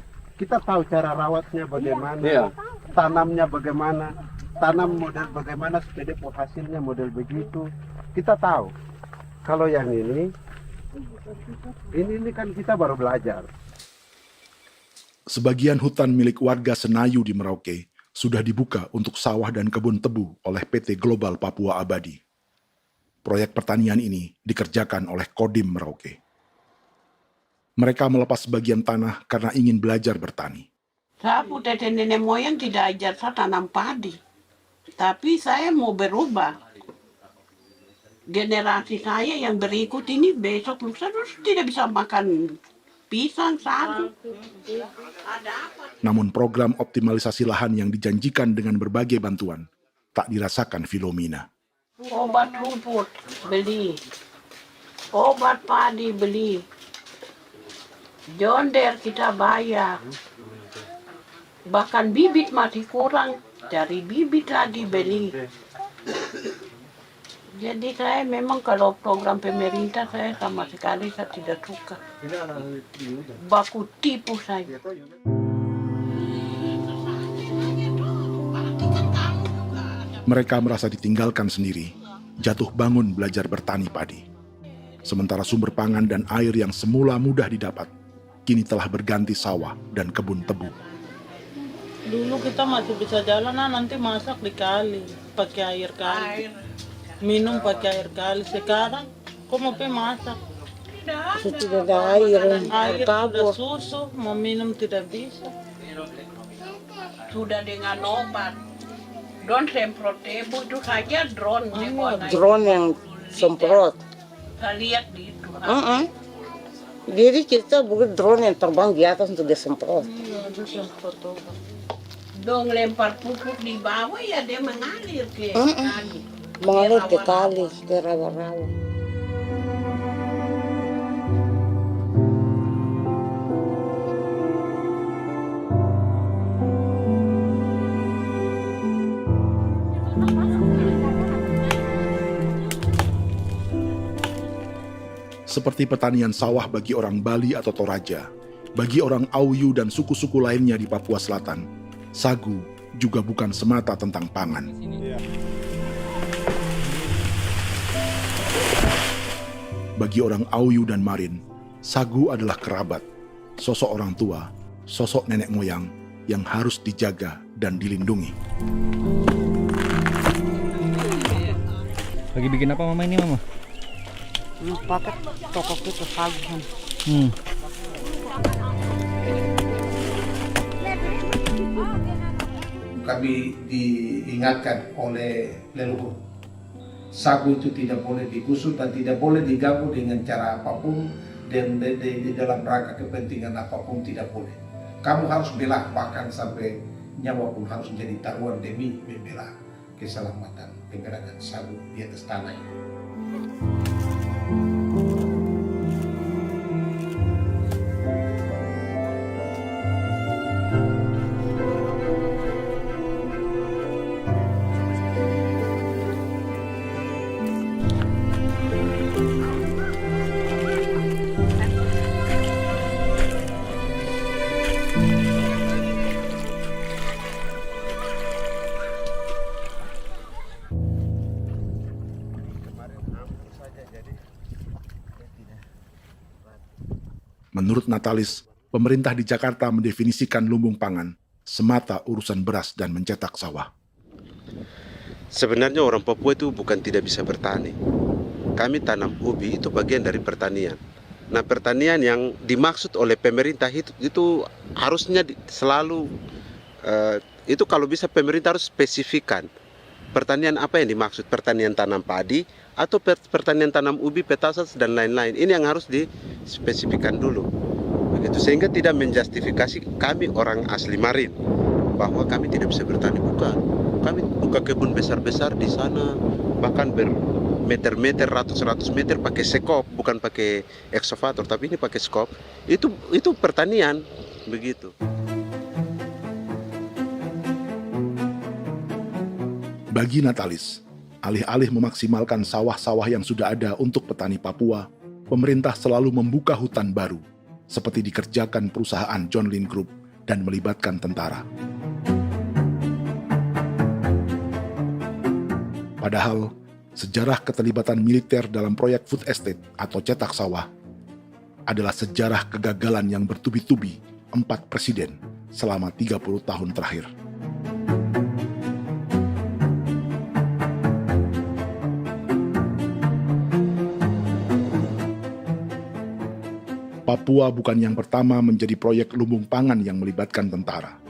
tahu cara rawatnya bagaimana, Iya. tanamnya bagaimana, tanam model bagaimana supaya hasilnya model begitu. Kita tahu. Kalau yang ini kan kita baru belajar. Sebagian hutan milik warga Senayu di Merauke sudah dibuka untuk sawah dan kebun tebu oleh PT Global Papua Abadi. Proyek pertanian ini dikerjakan oleh Kodim Merauke. Mereka melepas sebagian tanah karena ingin belajar bertani. Saya punya nenek moyang tidak ajar saya tanam padi. Tapi saya mau berubah. Generasi saya yang berikut ini besok lusa tidak bisa makan pisang, sagu. Namun program optimalisasi lahan yang dijanjikan dengan berbagai bantuan tak dirasakan Filomina. Obat rumput beli, obat padi beli, jonder kita bayar, bahkan bibit masih kurang, cari bibit lagi beli. Jadi saya memang kalau program pemerintah saya sama sekali saya tidak suka. Baku tipu saya. Mereka merasa ditinggalkan sendiri, jatuh bangun belajar bertani padi. Sementara sumber pangan dan air yang semula mudah didapat, kini telah berganti sawah dan kebun tebu. Dulu kita masih bisa jalan, nanti masak di kali, pakai air kali. Minum pakai air kali. Sekarang, kok mau masak? Tidak ada air, Air sudah susu, mau minum tidak bisa. Sudah dengan obat. Drone semprot tebu itu saja drone. Drone yang semprot. Saya lihat di itu. Jadi kita bukan drone yang terbang di atas untuk disemprot. Dong lempar pupuk di bawah ya dia mengalir ke kali. Mengalir ke kali, ke rawa-rawa. Seperti pertanian sawah bagi orang Bali atau Toraja, bagi orang Auyu dan suku-suku lainnya di Papua Selatan, sagu juga bukan semata tentang pangan. Bagi orang Auyu dan Marin, sagu adalah kerabat, sosok orang tua, sosok nenek moyang yang harus dijaga dan dilindungi. Lagi bikin apa mama ini mama? Pakai toko itu sagu. Kami diingatkan oleh leluhur, sagu itu tidak boleh digusur dan tidak boleh diganggu dengan cara apapun, dan di dalam rangka kepentingan apapun tidak boleh. Kamu harus bela, bahkan sampai nyawa pun harus menjadi taruhan demi membela keselamatan pergerakan sagu di atas tanah ini. Menurut Natalis, pemerintah di Jakarta mendefinisikan lumbung pangan semata urusan beras dan mencetak sawah. Sebenarnya orang Papua itu bukan tidak bisa bertani. Kami tanam ubi itu bagian dari pertanian. Nah, pertanian yang dimaksud oleh pemerintah itu harusnya selalu itu kalau bisa pemerintah harus spesifikkan pertanian apa yang dimaksud, pertanian tanam padi atau pertanian tanam ubi, petasan dan lain-lain. Ini yang harus dispesifikkan dulu. Begitu, sehingga tidak menjustifikasi kami orang asli Marin bahwa kami tidak bisa bertani. Bukan. Kami buka kebun besar-besar di sana, bahkan bermeter-meter, ratus-ratus meter pakai sekop, bukan pakai ekskavator, tapi ini pakai skop. Itu pertanian, begitu. Bagi Natalis, alih-alih memaksimalkan sawah-sawah yang sudah ada untuk petani Papua, pemerintah selalu membuka hutan baru, seperti dikerjakan perusahaan John Lynn Group dan melibatkan tentara. Padahal, sejarah keterlibatan militer dalam proyek food estate atau cetak sawah adalah sejarah kegagalan yang bertubi-tubi 4 presiden selama 30 tahun terakhir. Papua bukan yang pertama menjadi proyek lumbung pangan yang melibatkan tentara.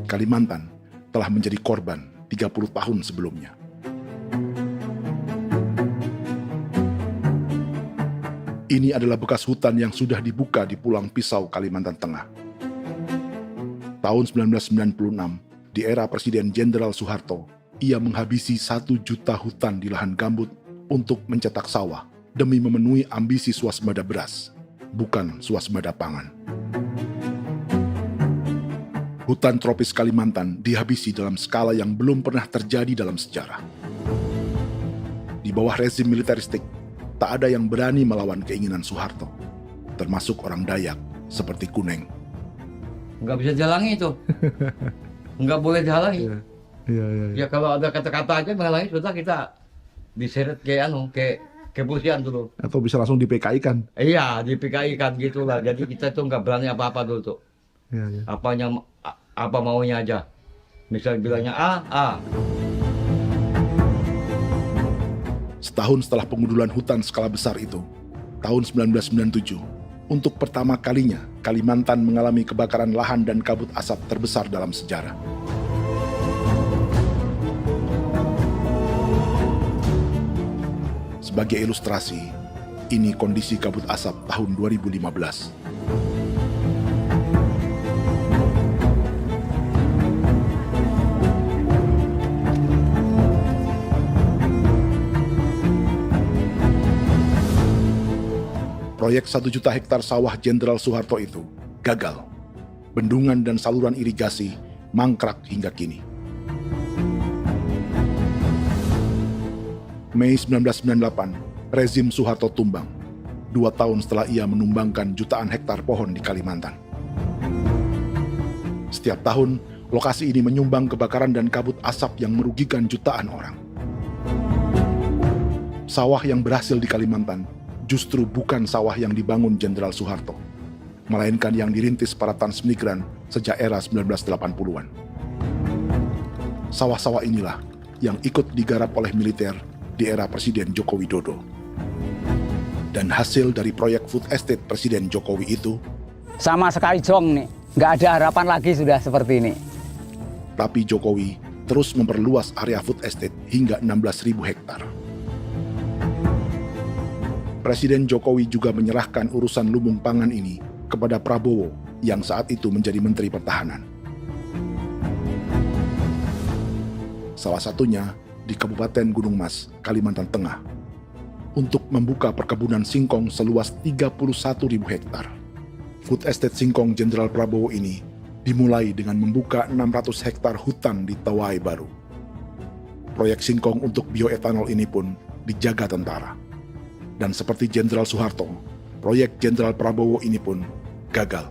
Kalimantan telah menjadi korban 30 tahun sebelumnya. Ini adalah bekas hutan yang sudah dibuka di Pulang Pisau, Kalimantan Tengah. Tahun 1996, di era Presiden Jenderal Soeharto, ia menghabisi 1 juta hutan di lahan gambut untuk mencetak sawah demi memenuhi ambisi swasembada beras, bukan swasembada pangan. Hutan tropis Kalimantan dihabisi dalam skala yang belum pernah terjadi dalam sejarah. Di bawah rezim militeristik, tak ada yang berani melawan keinginan Soeharto, termasuk orang Dayak seperti Kuneng. Nggak bisa dihalangi itu. Nggak boleh dihalangi. Ya kalau ada kata-kata aja menghalangi, sudah kita diseret ke kepolisian dulu. Atau bisa langsung di PKI-kan. Iya, di PKI-kan gitulah. Jadi kita tuh nggak berani apa-apa dulu tuh. Apa maunya aja. Misal bilangnya A. Setahun setelah pengundulan hutan skala besar itu, tahun 1997, untuk pertama kalinya Kalimantan mengalami kebakaran lahan dan kabut asap terbesar dalam sejarah. Sebagai ilustrasi, ini kondisi kabut asap tahun 2015. Proyek 1 juta hektar sawah Jenderal Soeharto itu gagal. Bendungan dan saluran irigasi mangkrak hingga kini. Mei 1998, rezim Soeharto tumbang, 2 tahun setelah ia menumbangkan jutaan hektar pohon di Kalimantan. Setiap tahun, lokasi ini menyumbang kebakaran dan kabut asap yang merugikan jutaan orang. Sawah yang berhasil di Kalimantan justru bukan sawah yang dibangun Jenderal Soeharto, melainkan yang dirintis para transmigran sejak era 1980-an. Sawah-sawah inilah yang ikut digarap oleh militer di era Presiden Joko Widodo. Dan hasil dari proyek food estate Presiden Jokowi itu sama sekali jong nih, nggak ada harapan lagi sudah seperti ini. Tapi Jokowi terus memperluas area food estate hingga 16.000 hektar. Presiden Jokowi juga menyerahkan urusan lumbung pangan ini kepada Prabowo yang saat itu menjadi Menteri Pertahanan. Salah satunya di Kabupaten Gunung Mas, Kalimantan Tengah, untuk membuka perkebunan singkong seluas 31.000 hektar. Food Estate Singkong Jenderal Prabowo ini dimulai dengan membuka 600 hektar hutan di Tawai Baru. Proyek singkong untuk bioetanol ini pun dijaga tentara. Dan seperti Jenderal Soeharto, proyek Jenderal Prabowo ini pun gagal.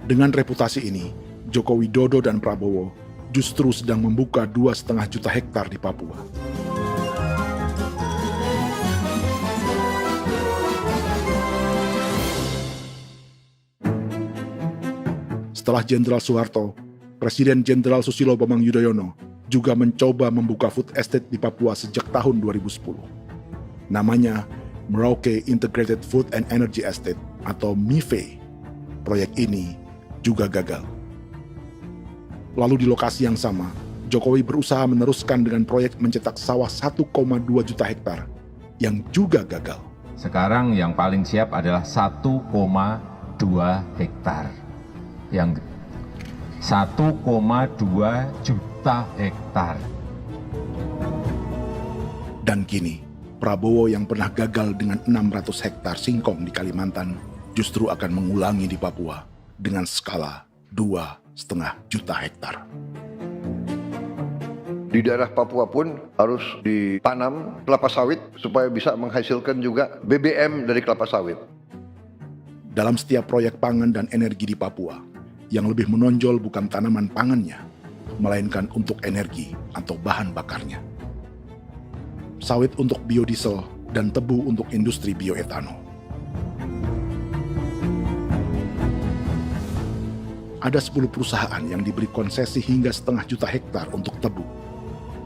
Dengan reputasi ini, Joko Widodo dan Prabowo justru sedang membuka 2,5 juta hektar di Papua. Setelah Jenderal Soeharto, Presiden Jenderal Susilo Bambang Yudhoyono juga mencoba membuka food estate di Papua sejak tahun 2010. Namanya Merauke Integrated Food and Energy Estate atau MIFE. Proyek ini juga gagal. Lalu di lokasi yang sama, Jokowi berusaha meneruskan dengan proyek mencetak sawah 1,2 juta hektar yang juga gagal. Sekarang yang paling siap adalah 1,2 hektar. Yang 1,2 juta hektar. Dan kini, Prabowo yang pernah gagal dengan 600 hektar singkong di Kalimantan justru akan mengulangi di Papua dengan skala 2,5 juta hektar. Di daerah Papua pun harus ditanam kelapa sawit supaya bisa menghasilkan juga BBM dari kelapa sawit. Dalam setiap proyek pangan dan energi di Papua, yang lebih menonjol bukan tanaman pangannya, melainkan untuk energi atau bahan bakarnya. Sawit untuk biodiesel dan tebu untuk industri bioetanol. Ada 10 perusahaan yang diberi konsesi hingga 0,5 juta hektar untuk tebu.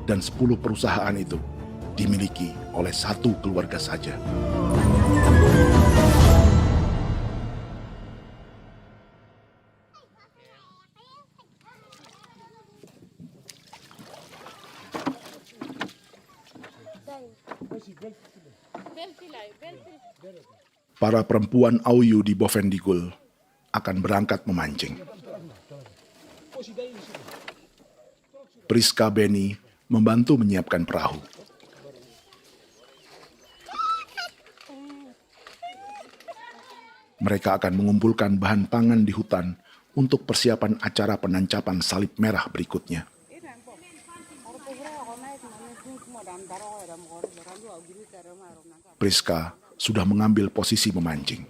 Dan 10 perusahaan itu dimiliki oleh satu keluarga saja. Para perempuan Auyu di Bovendigul akan berangkat memancing. Priska Beni membantu menyiapkan perahu. Mereka akan mengumpulkan bahan pangan di hutan untuk persiapan acara penancapan salib merah berikutnya. Priska sudah mengambil posisi memancing.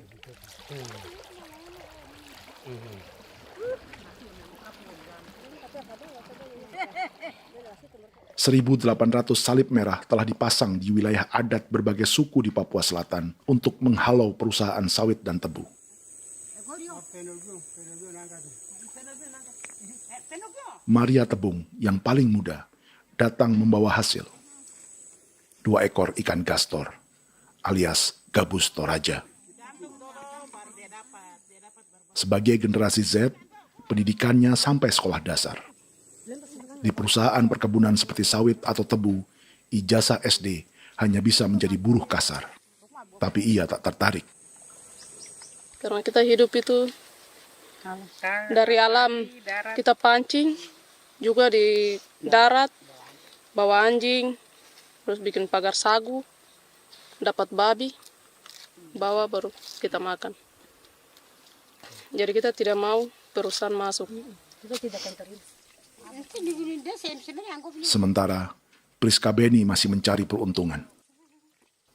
.800 salib merah telah dipasang di wilayah adat berbagai suku di Papua Selatan untuk menghalau perusahaan sawit dan tebu. Maria Tebung yang paling muda datang membawa hasil. 2 ekor ikan gastor alias gabus toraja. Sebagai generasi Z, pendidikannya sampai sekolah dasar. Di perusahaan perkebunan seperti sawit atau tebu, ijazah SD hanya bisa menjadi buruh kasar. Tapi ia tak tertarik. Karena kita hidup itu dari alam, kita pancing, juga di darat, bawa anjing, terus bikin pagar sagu, dapat babi, bawa baru kita makan. Jadi kita tidak mau perusahaan masuk. Sementara Priska Beni masih mencari peruntungan.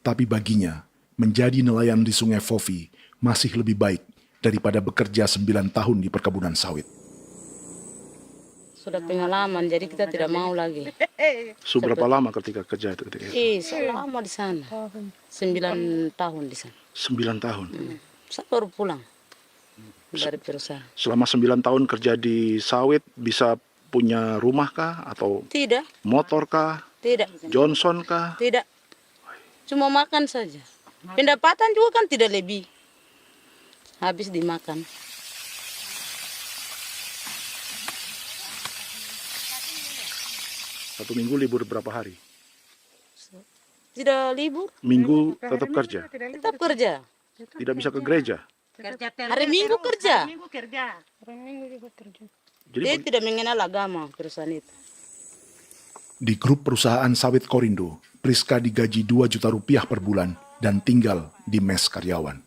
Tapi baginya, menjadi nelayan di Sungai Fofi masih lebih baik daripada bekerja 9 tahun di perkebunan sawit. sudah pengalaman, jadi kita tidak mau lagi. Seberapa lama ketika kerja itu? Selama di sana. 9 tahun di sana. 9 tahun? Saya baru pulang dari perusahaan. Selama 9 tahun kerja di sawit, bisa punya rumah kah? Atau Tidak. motor kah? Tidak. Johnson kah? Tidak. Cuma makan saja. Pendapatan juga kan tidak lebih. Habis dimakan. Satu minggu libur berapa hari? Tidak libur. Minggu tetap kerja? Tetap kerja. Tidak bisa ke gereja? Hari Minggu kerja. Hari Minggu juga kerja. Dia tidak mengenal agama perusahaan itu. Di grup perusahaan sawit Korindo, Priska digaji 2 juta rupiah per bulan dan tinggal di mes karyawan.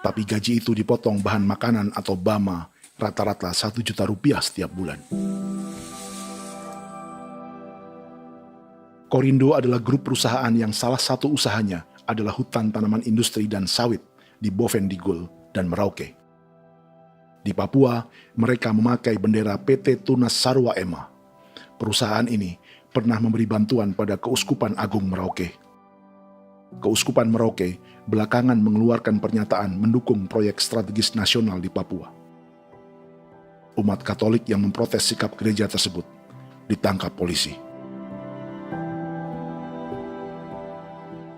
Tapi gaji itu dipotong bahan makanan atau BAMA rata-rata 1 juta rupiah setiap bulan. Korindo adalah grup perusahaan yang salah satu usahanya adalah hutan tanaman industri dan sawit di Bovendigul dan Merauke. Di Papua, mereka memakai bendera PT Tunas Sarwa Ema. Perusahaan ini pernah memberi bantuan pada Keuskupan Agung Merauke. Keuskupan Merauke belakangan mengeluarkan pernyataan mendukung proyek strategis nasional di Papua. Umat Katolik yang memprotes sikap gereja tersebut ditangkap polisi.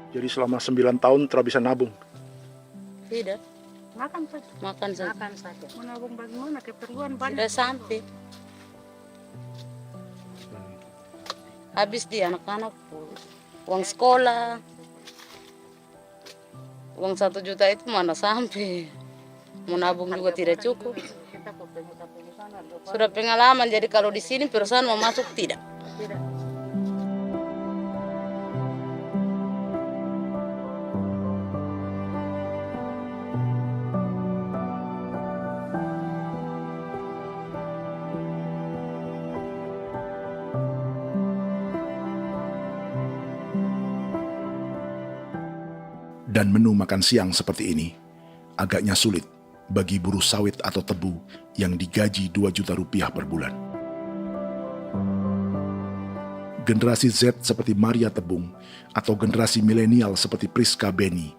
Jadi selama 9 tahun tidak bisa nabung? Tidak. Makan saja. Makan saja. Makan saja. Menabung bagaimana? Keperluan banyak. Tidak sampai. Habis di anak-anak uang sekolah. Uang 1 juta itu mana sampai. Menabung juga tidak cukup. Sudah pengalaman, jadi kalau di sini perusahaan mau masuk tidak. Dan menu makan siang seperti ini agaknya sulit bagi buruh sawit atau tebu yang digaji 2 juta rupiah per bulan. Generasi Z seperti Maria Tebung atau generasi milenial seperti Priska Beni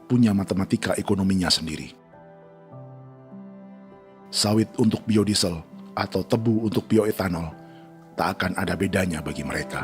punya matematika ekonominya sendiri. Sawit untuk biodiesel atau tebu untuk bioetanol tak akan ada bedanya bagi mereka.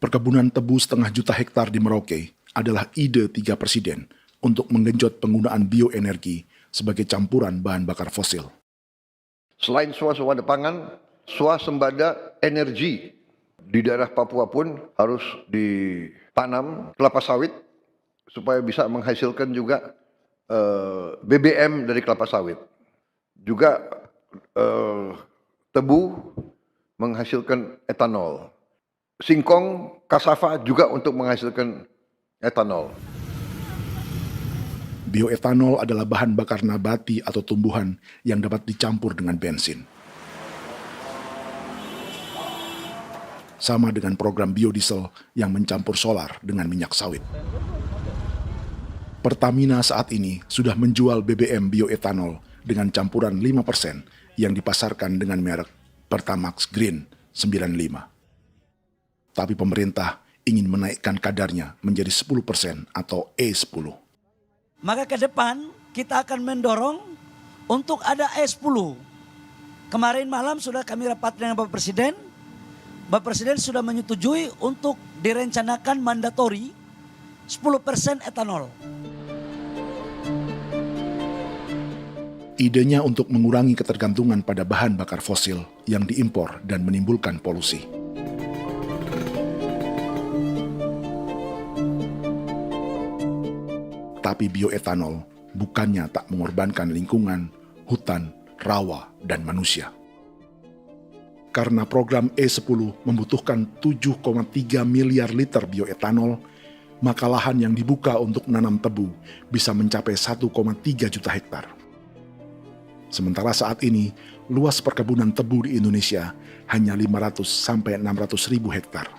Perkebunan tebu 1,5 juta hektar di Merauke adalah ide 3 presiden untuk menggenjot penggunaan bioenergi sebagai campuran bahan bakar fosil. Selain swasembada pangan, swasembada energi di daerah Papua pun harus ditanam kelapa sawit supaya bisa menghasilkan juga BBM dari kelapa sawit. Juga tebu menghasilkan etanol. Singkong, kasava juga untuk menghasilkan etanol. Bioetanol adalah bahan bakar nabati atau tumbuhan yang dapat dicampur dengan bensin. Sama dengan program biodiesel yang mencampur solar dengan minyak sawit. Pertamina saat ini sudah menjual BBM bioetanol dengan campuran 5% yang dipasarkan dengan merek Pertamax Green 95. Tapi pemerintah ingin menaikkan kadarnya menjadi 10% atau E10. Maka ke depan kita akan mendorong untuk ada E10. Kemarin malam sudah kami rapat dengan Bapak Presiden. Bapak Presiden sudah menyetujui untuk direncanakan mandatori 10% etanol. Idenya untuk mengurangi ketergantungan pada bahan bakar fosil yang diimpor dan menimbulkan polusi. Tapi bioetanol bukannya tak mengorbankan lingkungan, hutan, rawa, dan manusia. Karena program E10 membutuhkan 7,3 miliar liter bioetanol, maka lahan yang dibuka untuk menanam tebu bisa mencapai 1,3 juta hektar. Sementara saat ini, luas perkebunan tebu di Indonesia hanya 500 sampai 600 ribu hektar.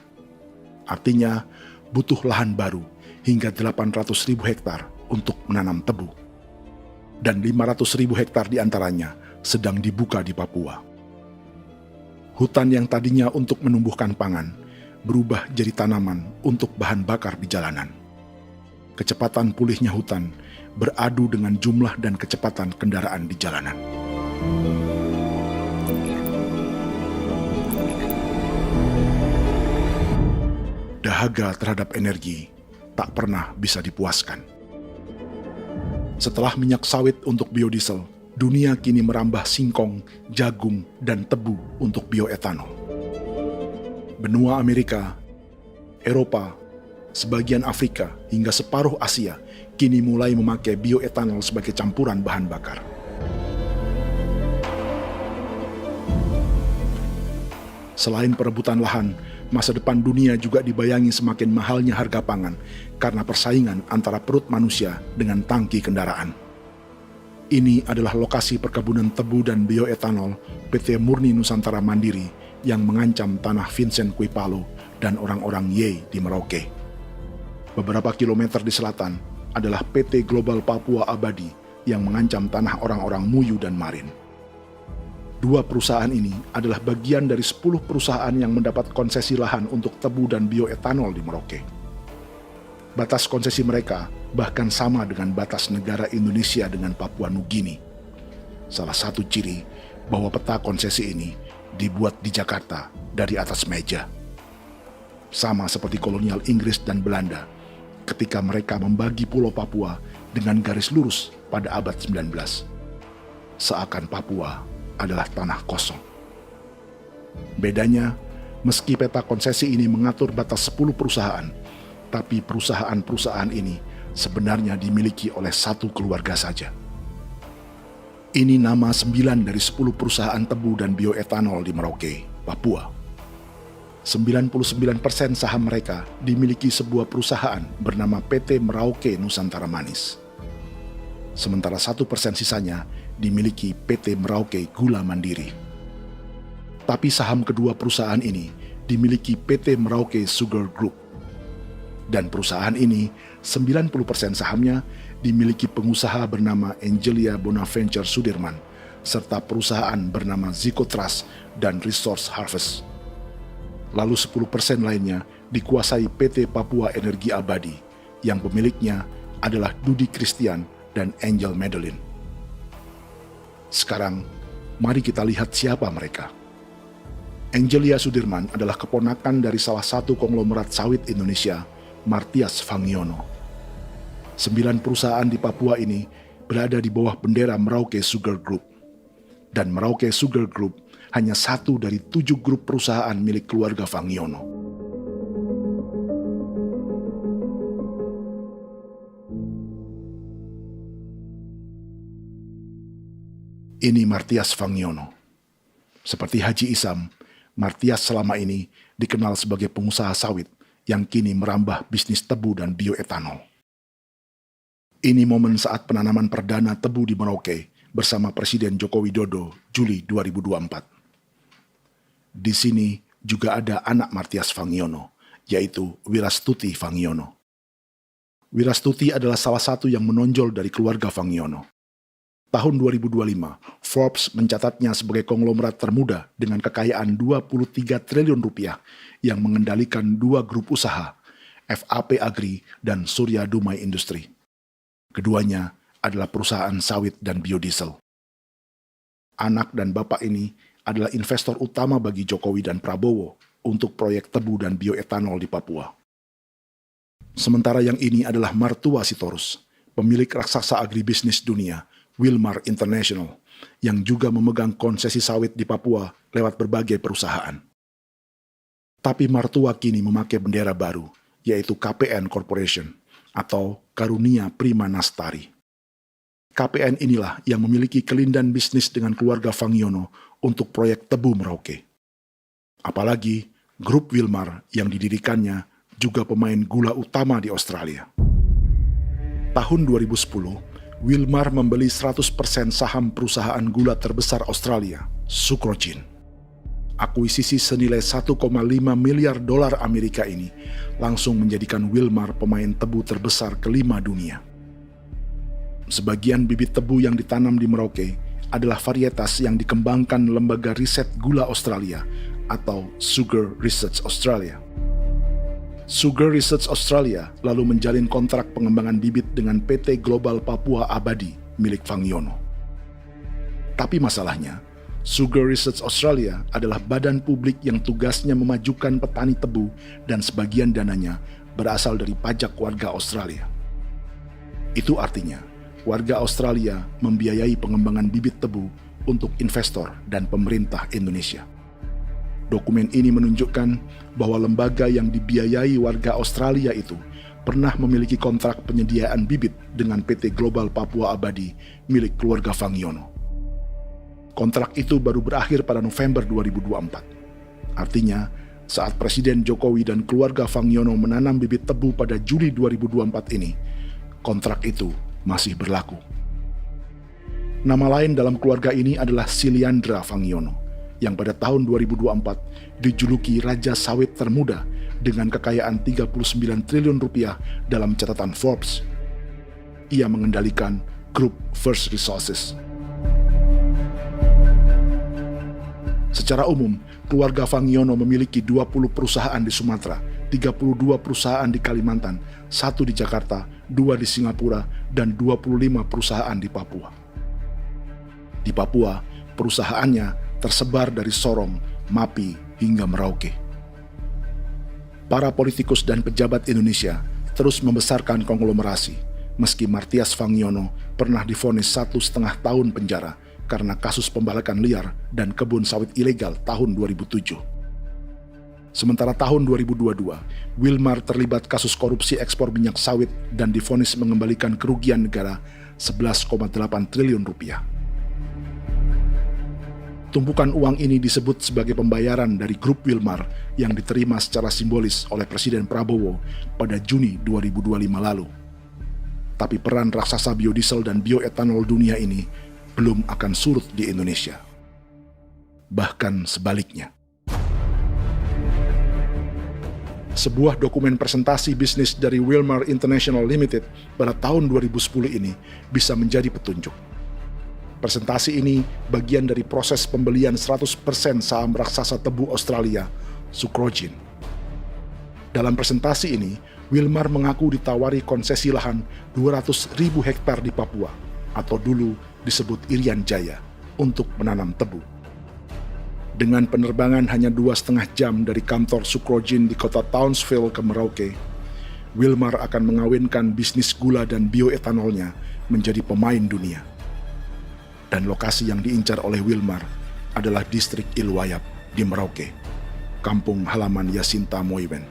Artinya, butuh lahan baru hingga 800 ribu hektar untuk menanam tebu. Dan 500 ribu hektar diantaranya sedang dibuka di Papua. Hutan yang tadinya untuk menumbuhkan pangan berubah jadi tanaman untuk bahan bakar di jalanan. Kecepatan pulihnya hutan beradu dengan jumlah dan kecepatan kendaraan di jalanan. Dahaga terhadap energi tak pernah bisa dipuaskan. Setelah minyak sawit untuk biodiesel, dunia kini merambah singkong, jagung, dan tebu untuk bioetanol. Benua Amerika, Eropa, sebagian Afrika, hingga separuh Asia kini mulai memakai bioetanol sebagai campuran bahan bakar. Selain perebutan lahan, masa depan dunia juga dibayangi semakin mahalnya harga pangan karena persaingan antara perut manusia dengan tangki kendaraan. Ini adalah lokasi perkebunan tebu dan bioetanol PT Murni Nusantara Mandiri yang mengancam tanah Vincent Quipalo dan orang-orang Ye di Merauke. Beberapa kilometer di selatan adalah PT Global Papua Abadi yang mengancam tanah orang-orang Muyu dan Marin. Dua perusahaan ini adalah bagian dari 10 perusahaan yang mendapat konsesi lahan untuk tebu dan bioetanol di Merauke. Batas konsesi mereka bahkan sama dengan batas negara Indonesia dengan Papua Nugini. Salah satu ciri bahwa peta konsesi ini dibuat di Jakarta dari atas meja. Sama seperti kolonial Inggris dan Belanda ketika mereka membagi Pulau Papua dengan garis lurus pada abad 19. Seakan Papua adalah tanah kosong. Bedanya, meski peta konsesi ini mengatur batas 10 perusahaan, tapi perusahaan-perusahaan ini sebenarnya dimiliki oleh satu keluarga saja. Ini nama 9 dari 10 perusahaan tebu dan bioetanol di Merauke, Papua. 99% saham mereka dimiliki sebuah perusahaan bernama PT Merauke Nusantara Manis. Sementara 1% sisanya dimiliki PT Merauke Gula Mandiri. Tapi saham kedua perusahaan ini dimiliki PT Merauke Sugar Group. Dan perusahaan ini, 90% sahamnya dimiliki pengusaha bernama Angelia Bonaventure Sudirman, serta perusahaan bernama Zico Trust dan Resource Harvest. Lalu 10% lainnya dikuasai PT Papua Energi Abadi, yang pemiliknya adalah Dudi Christian dan Angel Madeline. Sekarang, mari kita lihat siapa mereka. Angelia Sudirman adalah keponakan dari salah satu konglomerat sawit Indonesia, Martias Fangiono. 9 perusahaan di Papua ini berada di bawah bendera Merauke Sugar Group. Dan Merauke Sugar Group hanya satu dari 7 grup perusahaan milik keluarga Fangiono. Ini Martias Fangiono. Seperti Haji Isam, Martias selama ini dikenal sebagai pengusaha sawit yang kini merambah bisnis tebu dan bioetanol. Ini momen saat penanaman perdana tebu di Merauke bersama Presiden Joko Widodo Juli 2024. Di sini juga ada anak Martias Fangiono, yaitu Wirastuti Fangiono. Wirastuti adalah salah satu yang menonjol dari keluarga Fangiono. Tahun 2025, Forbes mencatatnya sebagai konglomerat termuda dengan kekayaan 23 triliun rupiah yang mengendalikan 2 grup usaha, FAP Agri dan Surya Dumai Industri. Keduanya adalah perusahaan sawit dan biodiesel. Anak dan bapak ini adalah investor utama bagi Jokowi dan Prabowo untuk proyek tebu dan bioetanol di Papua. Sementara yang ini adalah mertua Sitorus, pemilik raksasa agribisnis dunia, Wilmar International, yang juga memegang konsesi sawit di Papua lewat berbagai perusahaan. Tapi mertua kini memakai bendera baru, yaitu KPN Corporation atau Karunia Prima Nastari. KPN inilah yang memiliki kelindan bisnis dengan keluarga Fangiono untuk proyek tebu Merauke. Apalagi grup Wilmar yang didirikannya juga pemain gula utama di Australia. Tahun 2010, Wilmar membeli 100% saham perusahaan gula terbesar Australia, Sucrogin. Akuisisi senilai 1,5 miliar dolar Amerika ini langsung menjadikan Wilmar pemain tebu terbesar kelima dunia. Sebagian bibit tebu yang ditanam di Merauke adalah varietas yang dikembangkan Lembaga Riset Gula Australia atau Sugar Research Australia. Sugar Research Australia lalu menjalin kontrak pengembangan bibit dengan PT Global Papua Abadi milik Fangiono. Tapi masalahnya, Sugar Research Australia adalah badan publik yang tugasnya memajukan petani tebu dan sebagian dananya berasal dari pajak warga Australia. Itu artinya, warga Australia membiayai pengembangan bibit tebu untuk investor dan pemerintah Indonesia. Dokumen ini menunjukkan bahwa lembaga yang dibiayai warga Australia itu pernah memiliki kontrak penyediaan bibit dengan PT Global Papua Abadi milik keluarga Fangiono. Kontrak itu baru berakhir pada November 2024. Artinya, saat Presiden Jokowi dan keluarga Fangiono menanam bibit tebu pada Juli 2024 ini, kontrak itu masih berlaku. Nama lain dalam keluarga ini adalah Siliandra Fangiono, yang pada tahun 2024 dijuluki Raja Sawit Termuda dengan kekayaan 39 triliun rupiah dalam catatan Forbes. Ia mengendalikan grup First Resources. Secara umum, keluarga Fangiono memiliki 20 perusahaan di Sumatera, 32 perusahaan di Kalimantan, 1 di Jakarta, 2 di Singapura, dan 25 perusahaan di Papua. Di Papua, perusahaannya tersebar dari Sorong, Mapi, hingga Merauke. Para politikus dan pejabat Indonesia terus membesarkan konglomerasi, meski Martias Fangiono pernah divonis 1,5 tahun penjara karena kasus pembalakan liar dan kebun sawit ilegal tahun 2007. Sementara tahun 2022, Wilmar terlibat kasus korupsi ekspor minyak sawit dan divonis mengembalikan kerugian negara 11,8 triliun rupiah. Tumpukan uang ini disebut sebagai pembayaran dari grup Wilmar yang diterima secara simbolis oleh Presiden Prabowo pada Juni 2025 lalu. Tapi peran raksasa biodiesel dan bioetanol dunia ini belum akan surut di Indonesia. Bahkan sebaliknya. Sebuah dokumen presentasi bisnis dari Wilmar International Limited pada tahun 2010 ini bisa menjadi petunjuk. Presentasi ini bagian dari proses pembelian 100% saham raksasa tebu Australia, Sucrogin. Dalam presentasi ini, Wilmar mengaku ditawari konsesi lahan 200.000 hektar di Papua, atau dulu disebut Irian Jaya, untuk menanam tebu. Dengan penerbangan hanya 2,5 jam dari kantor Sucrogin di kota Townsville ke Merauke, Wilmar akan mengawinkan bisnis gula dan bioetanolnya menjadi pemain dunia. Dan lokasi yang diincar oleh Wilmar adalah distrik Ilwayap di Merauke, kampung halaman Yasinta Moiwen.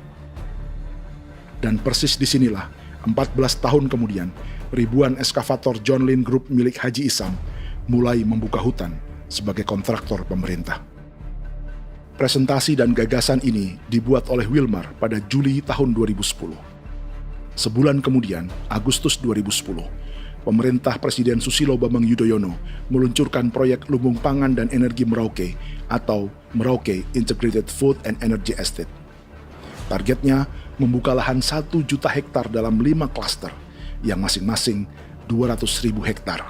Dan persis disinilah, 14 tahun kemudian, ribuan eskavator John Lynn Group milik Haji Isam mulai membuka hutan sebagai kontraktor pemerintah. Presentasi dan gagasan ini dibuat oleh Wilmar pada Juli tahun 2010. Sebulan kemudian, Agustus 2010, pemerintah Presiden Susilo Bambang Yudhoyono meluncurkan proyek Lumbung Pangan dan Energi Merauke atau Merauke Integrated Food and Energy Estate. Targetnya membuka lahan 1 juta hektar dalam 5 klaster yang masing-masing 200.000 hektar.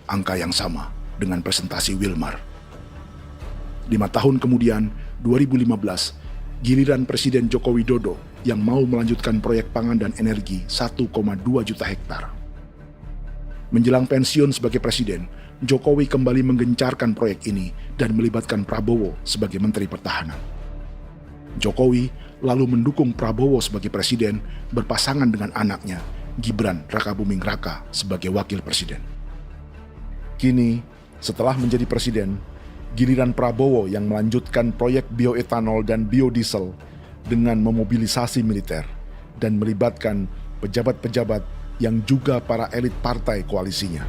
Angka yang sama dengan presentasi Wilmar. 5 tahun kemudian, 2015, giliran Presiden Joko Widodo yang mau melanjutkan proyek pangan dan energi 1,2 juta hektar. Menjelang pensiun sebagai presiden, Jokowi kembali menggencarkan proyek ini dan melibatkan Prabowo sebagai Menteri Pertahanan. Jokowi lalu mendukung Prabowo sebagai presiden berpasangan dengan anaknya, Gibran Rakabuming Raka sebagai wakil presiden. Kini, setelah menjadi presiden, giliran Prabowo yang melanjutkan proyek bioetanol dan biodiesel dengan memobilisasi militer dan melibatkan pejabat-pejabat yang juga para elit partai koalisinya.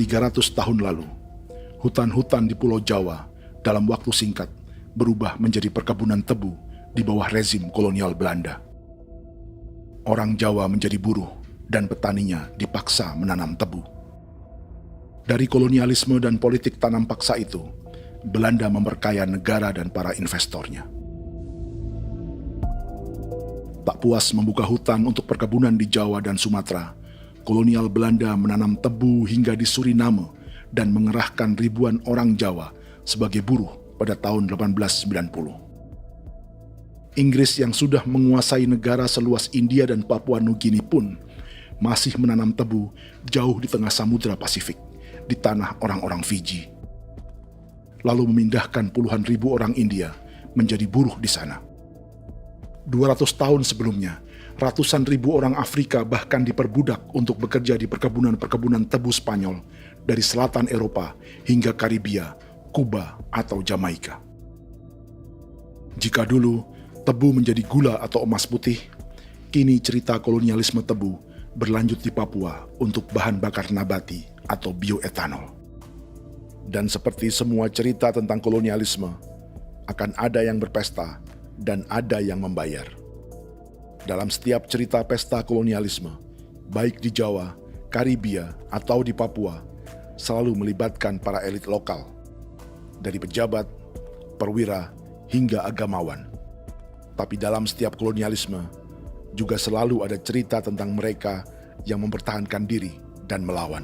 ...300 tahun lalu, hutan-hutan di Pulau Jawa dalam waktu singkat berubah menjadi perkebunan tebu di bawah rezim kolonial Belanda. Orang Jawa menjadi buruh dan petaninya dipaksa menanam tebu. Dari kolonialisme dan politik tanam paksa itu, Belanda memperkaya negara dan para investornya. Tak puas membuka hutan untuk perkebunan di Jawa dan Sumatera, kolonial Belanda menanam tebu hingga di Suriname dan mengerahkan ribuan orang Jawa sebagai buruh pada tahun 1890. Inggris yang sudah menguasai negara seluas India dan Papua Nugini pun masih menanam tebu jauh di tengah Samudra Pasifik, di tanah orang-orang Fiji. Lalu memindahkan puluhan ribu orang India menjadi buruh di sana. 200 tahun sebelumnya, ratusan ribu orang Afrika bahkan diperbudak untuk bekerja di perkebunan-perkebunan tebu Spanyol dari selatan Eropa hingga Karibia, Kuba, atau Jamaika. Jika dulu tebu menjadi gula atau emas putih, kini cerita kolonialisme tebu berlanjut di Papua untuk bahan bakar nabati atau bioetanol. Dan seperti semua cerita tentang kolonialisme, akan ada yang berpesta dan ada yang membayar. Dalam setiap cerita pesta kolonialisme, baik di Jawa, Karibia, atau di Papua, selalu melibatkan para elit lokal, dari pejabat, perwira, hingga agamawan. Tapi dalam setiap kolonialisme, juga selalu ada cerita tentang mereka yang mempertahankan diri dan melawan.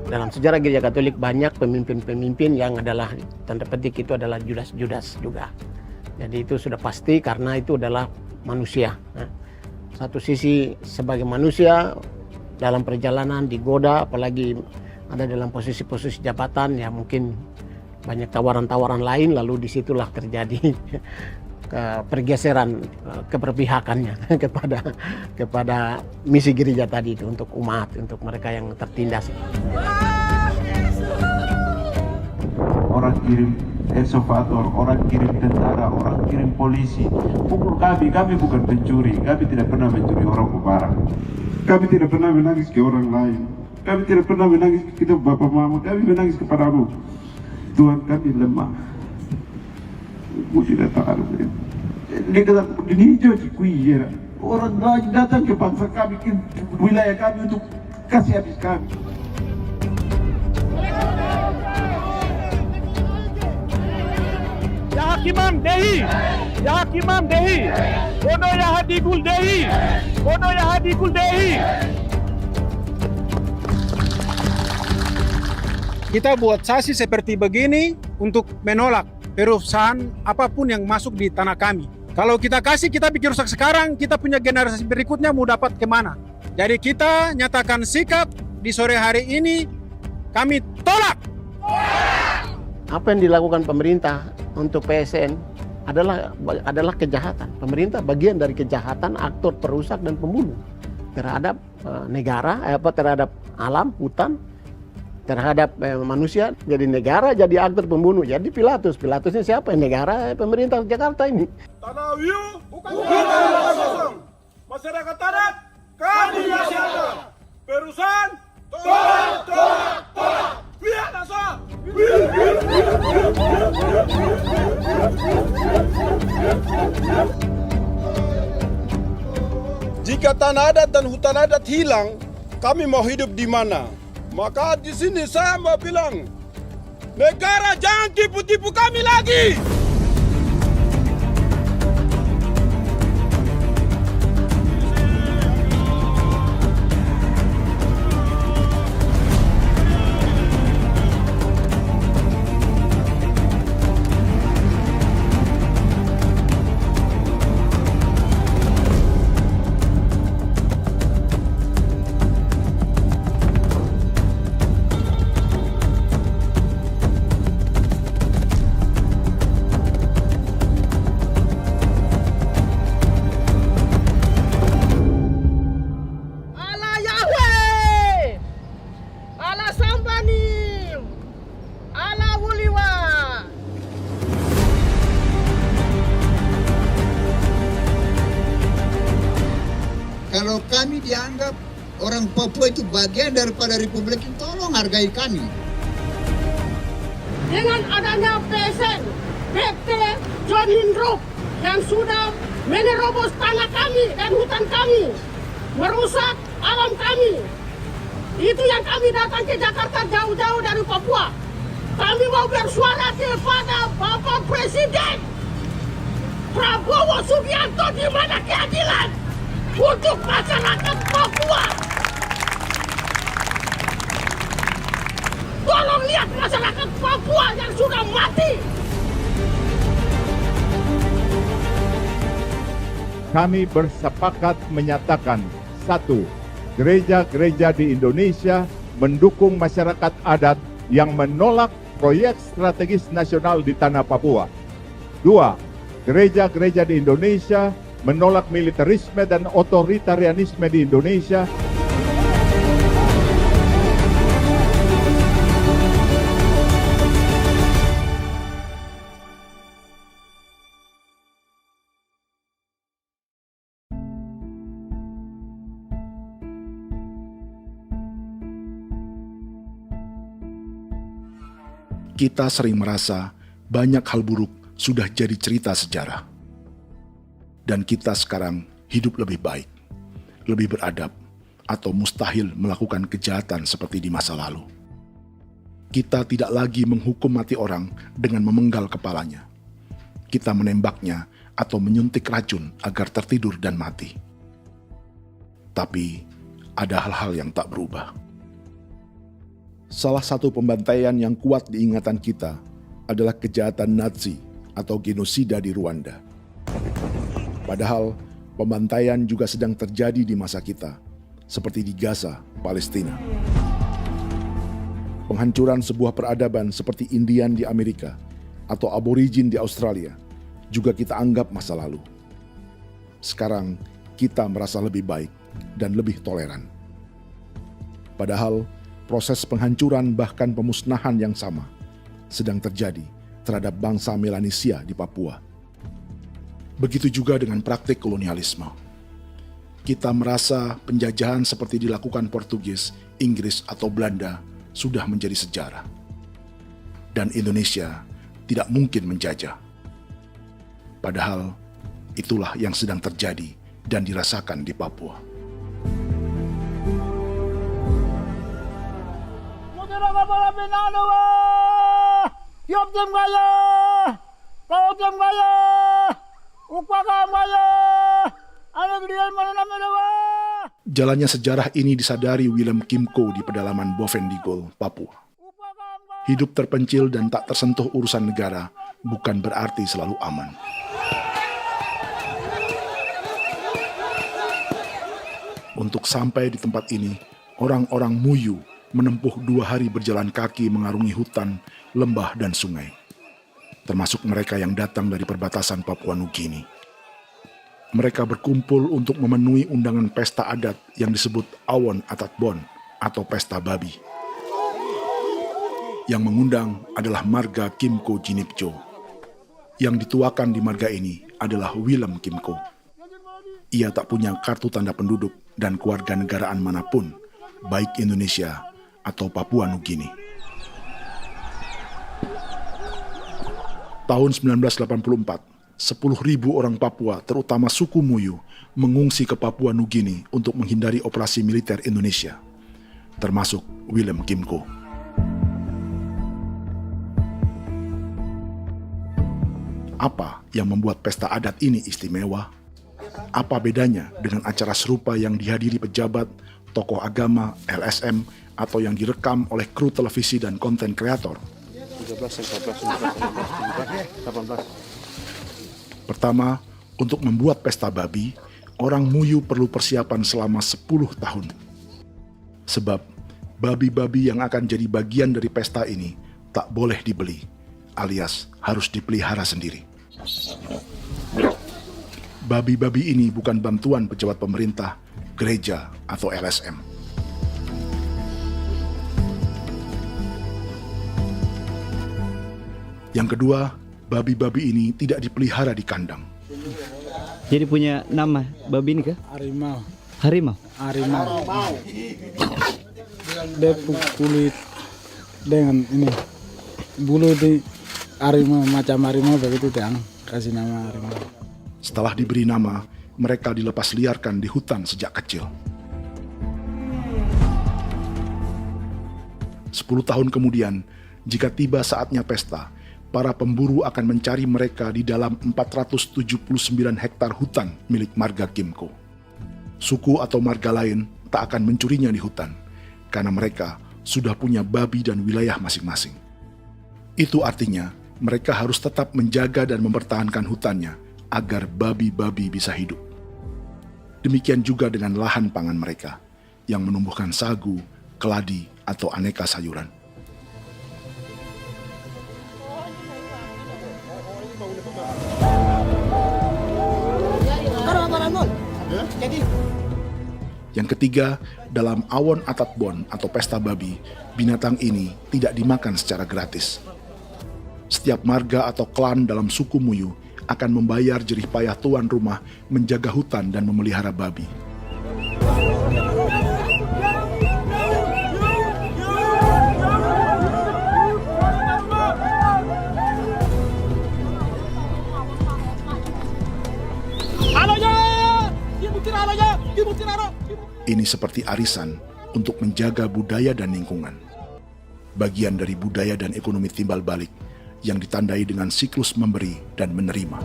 Dalam sejarah Gereja Katolik banyak pemimpin-pemimpin yang adalah, tanda petik itu adalah Judas-Judas juga. Jadi itu sudah pasti karena itu adalah manusia. Satu sisi sebagai manusia dalam perjalanan digoda, apalagi ada dalam posisi-posisi jabatan, ya mungkin banyak tawaran-tawaran lain, lalu disitulah terjadi pergeseran keberpihakannya kepada misi gereja tadi itu untuk umat, untuk mereka yang tertindas. Orang kirim eksavator, orang kirim tentara, orang kirim polisi. Pukul kami bukan pencuri, kami tidak pernah mencuri orang barang. Kami tidak pernah menangis ke orang lain. Kami tidak pernah menangis ke kita bapak mama, kami menangis kepadamu. Tuhan, kami lemah. Aku tidak tahu. Ini hijau orang lain datang ke bangsa kami, ke wilayah kami untuk kasih habis kami. Ya Hakimam Dehi, Ya Hakimam Dehi, Bono Ya Hadigul Dehi, Bono Ya Hadigul Dehi. Kita buat sasi seperti begini untuk menolak perusahaan apapun yang masuk di tanah kami. Kalau kita kasih, kita bikin rusak sekarang, kita punya generasi berikutnya mau dapat kemana. Jadi kita nyatakan sikap di sore hari ini, kami tolak. Apa yang dilakukan pemerintah untuk PSN adalah kejahatan. Pemerintah bagian dari kejahatan, aktor perusak dan pembunuh terhadap negara, terhadap alam, hutan, terhadap manusia. Jadi negara jadi aktor pembunuh. Jadi Pilatusnya siapa? Negara, pemerintah Jakarta ini. Tanah Wiu bukan tanah kosong. Masyarakat adat kami rasakan. Perusahaan tolak. Biar asal. Jika tanah adat dan hutan adat hilang, kami mau hidup di mana? Maka di sini saya mau bilang, negara jangan tipu-tipu kami lagi. Kalau kami dianggap orang Papua itu bagian daripada Republik ini, tolong hargai kami. Dengan adanya PSN, PT John Lindrop yang sudah menerobos tanah kami dan hutan kami, merusak alam kami. Itu yang kami datang ke Jakarta jauh-jauh dari Papua. Kami mau bersuara kepada Bapak Presiden Prabowo Subianto, di mana keadilan untuk masyarakat Papua. Tolong lihat masyarakat Papua yang sudah mati. Kami bersepakat menyatakan, 1. Gereja-gereja di Indonesia mendukung masyarakat adat yang menolak proyek strategis nasional di tanah Papua. 2. Gereja-gereja di Indonesia menolak militerisme dan otoritarianisme di Indonesia. Kita sering merasa banyak hal buruk sudah jadi cerita sejarah. Dan kita sekarang hidup lebih baik, lebih beradab, atau mustahil melakukan kejahatan seperti di masa lalu. Kita tidak lagi menghukum mati orang dengan memenggal kepalanya. Kita menembaknya atau menyuntik racun agar tertidur dan mati. Tapi ada hal-hal yang tak berubah. Salah satu pembantaian yang kuat di ingatan kita adalah kejahatan Nazi atau genosida di Rwanda. Padahal pembantaian juga sedang terjadi di masa kita, seperti di Gaza, Palestina. Penghancuran sebuah peradaban seperti Indian di Amerika atau aborigin di Australia juga kita anggap masa lalu. Sekarang kita merasa lebih baik dan lebih toleran. Padahal proses penghancuran bahkan pemusnahan yang sama sedang terjadi terhadap bangsa Melanesia di Papua. Begitu juga dengan praktik kolonialisme. Kita merasa penjajahan seperti dilakukan Portugis, Inggris, atau Belanda sudah menjadi sejarah. Dan Indonesia tidak mungkin menjajah. Padahal itulah yang sedang terjadi dan dirasakan di Papua. Kau yang maya, upaka maya, anak dia mana nama. Jalannya sejarah ini disadari Willem Kimco di pedalaman Bovendigol, Papua. Hidup terpencil dan tak tersentuh urusan negara bukan berarti selalu aman. Untuk sampai di tempat ini, orang-orang Muyu menempuh 2 hari berjalan kaki mengarungi hutan, lembah, dan sungai. Termasuk mereka yang datang dari perbatasan Papua Nugini. Mereka berkumpul untuk memenuhi undangan pesta adat yang disebut Awon Atatbon atau Pesta Babi. Yang mengundang adalah marga Kimco Jinipjo. Yang dituakan di marga ini adalah Willem Kimco. Ia tak punya kartu tanda penduduk dan kewarganegaraan manapun, baik Indonesia atau Papua Nugini. Tahun 1984, 10.000 orang Papua, terutama suku Muyu, mengungsi ke Papua Nugini untuk menghindari operasi militer Indonesia, termasuk Willem Kimco. Apa yang membuat pesta adat ini istimewa? Apa bedanya dengan acara serupa yang dihadiri pejabat, tokoh agama, LSM, atau yang direkam oleh kru televisi dan konten kreator? 18. Pertama, untuk membuat pesta babi, orang Muyu perlu persiapan selama 10 tahun. Sebab, babi-babi yang akan jadi bagian dari pesta ini tak boleh dibeli, alias harus dipelihara sendiri. Babi-babi ini bukan bantuan pejabat pemerintah, gereja, atau LSM. Yang kedua, babi-babi ini tidak dipelihara di kandang. Jadi punya nama babi ini kah? Harimau. Harimau? Harimau. Dia kulit dengan ini bulu di harimau, macam harimau begitu yang kasih nama harimau. Setelah diberi nama, mereka dilepas liarkan di hutan sejak kecil. 10 tahun kemudian, jika tiba saatnya pesta, para pemburu akan mencari mereka di dalam 479 hektar hutan milik marga Kimco. Suku atau marga lain tak akan mencurinya di hutan, karena mereka sudah punya babi dan wilayah masing-masing. Itu artinya mereka harus tetap menjaga dan mempertahankan hutannya agar babi-babi bisa hidup. Demikian juga dengan lahan pangan mereka, yang menumbuhkan sagu, keladi, atau aneka sayuran. Yang ketiga, dalam Awon Atatbon atau pesta babi, binatang ini tidak dimakan secara gratis. Setiap marga atau klan dalam suku Muyu akan membayar jerih payah tuan rumah menjaga hutan dan memelihara babi. Ini seperti arisan untuk menjaga budaya dan lingkungan. Bagian dari budaya dan ekonomi timbal balik yang ditandai dengan siklus memberi dan menerima.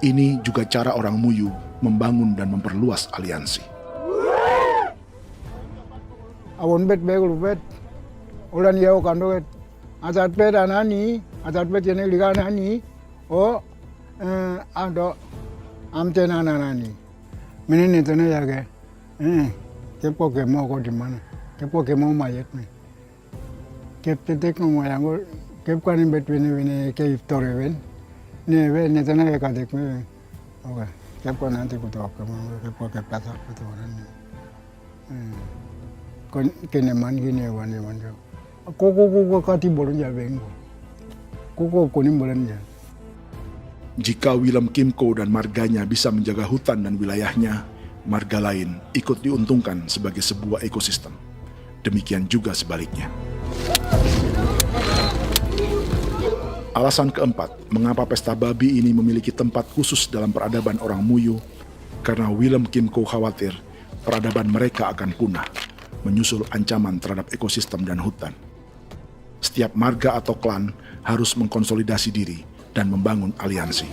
Ini juga cara orang Muyu membangun dan memperluas aliansi. Awon bet begul bet, ulan yau kando bet, atat bet anani, atat bet yang ligan ani, oh ado amten anani, menini tu na jaga, kepo kemo ko di mana. Kepo kemo mayat me. Kep tetek mo mayango kep kanin between ke iftore ven. Ne ve ne tana ke kadek me. Oke. Kep ko nanti ko tok mo kepo ke pasak to ran. Kon kene man gine wane wanjo. Koko kati bolon ja bengo. Koko konim bolon ja. Jika Willem Kimco dan marganya bisa menjaga hutan dan wilayahnya, marga lain ikut diuntungkan sebagai sebuah ekosistem. Demikian juga sebaliknya. Alasan keempat, mengapa pesta babi ini memiliki tempat khusus dalam peradaban orang Muyu, karena Willem Kimco khawatir peradaban mereka akan punah, menyusul ancaman terhadap ekosistem dan hutan. Setiap marga atau klan harus mengkonsolidasi diri dan membangun aliansi.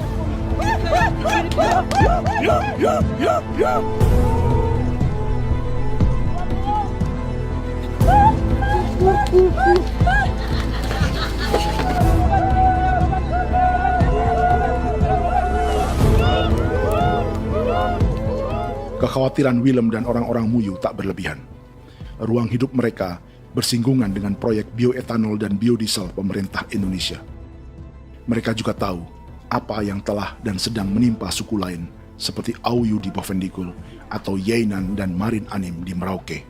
Kekhawatiran Willem dan orang-orang Muyu tak berlebihan. Ruang hidup mereka bersinggungan dengan proyek bioetanol dan biodiesel pemerintah Indonesia. Mereka juga tahu apa yang telah dan sedang menimpa suku lain seperti Auyu di Bovendigul atau Yainan dan Marin Anim di Merauke.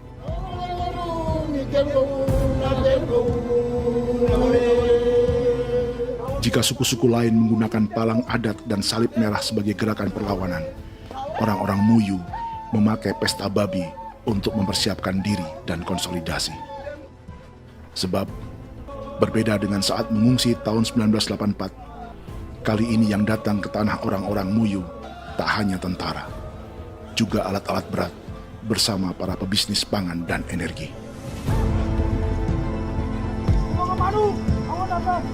Jika suku-suku lain menggunakan palang adat dan salib merah sebagai gerakan perlawanan, orang-orang Muyu memakai pesta babi untuk mempersiapkan diri dan konsolidasi. Sebab, berbeda dengan saat mengungsi tahun 1984, kali ini yang datang ke tanah orang-orang Muyu tak hanya tentara, juga alat-alat berat bersama para pebisnis pangan dan energi. Manu, awan atas.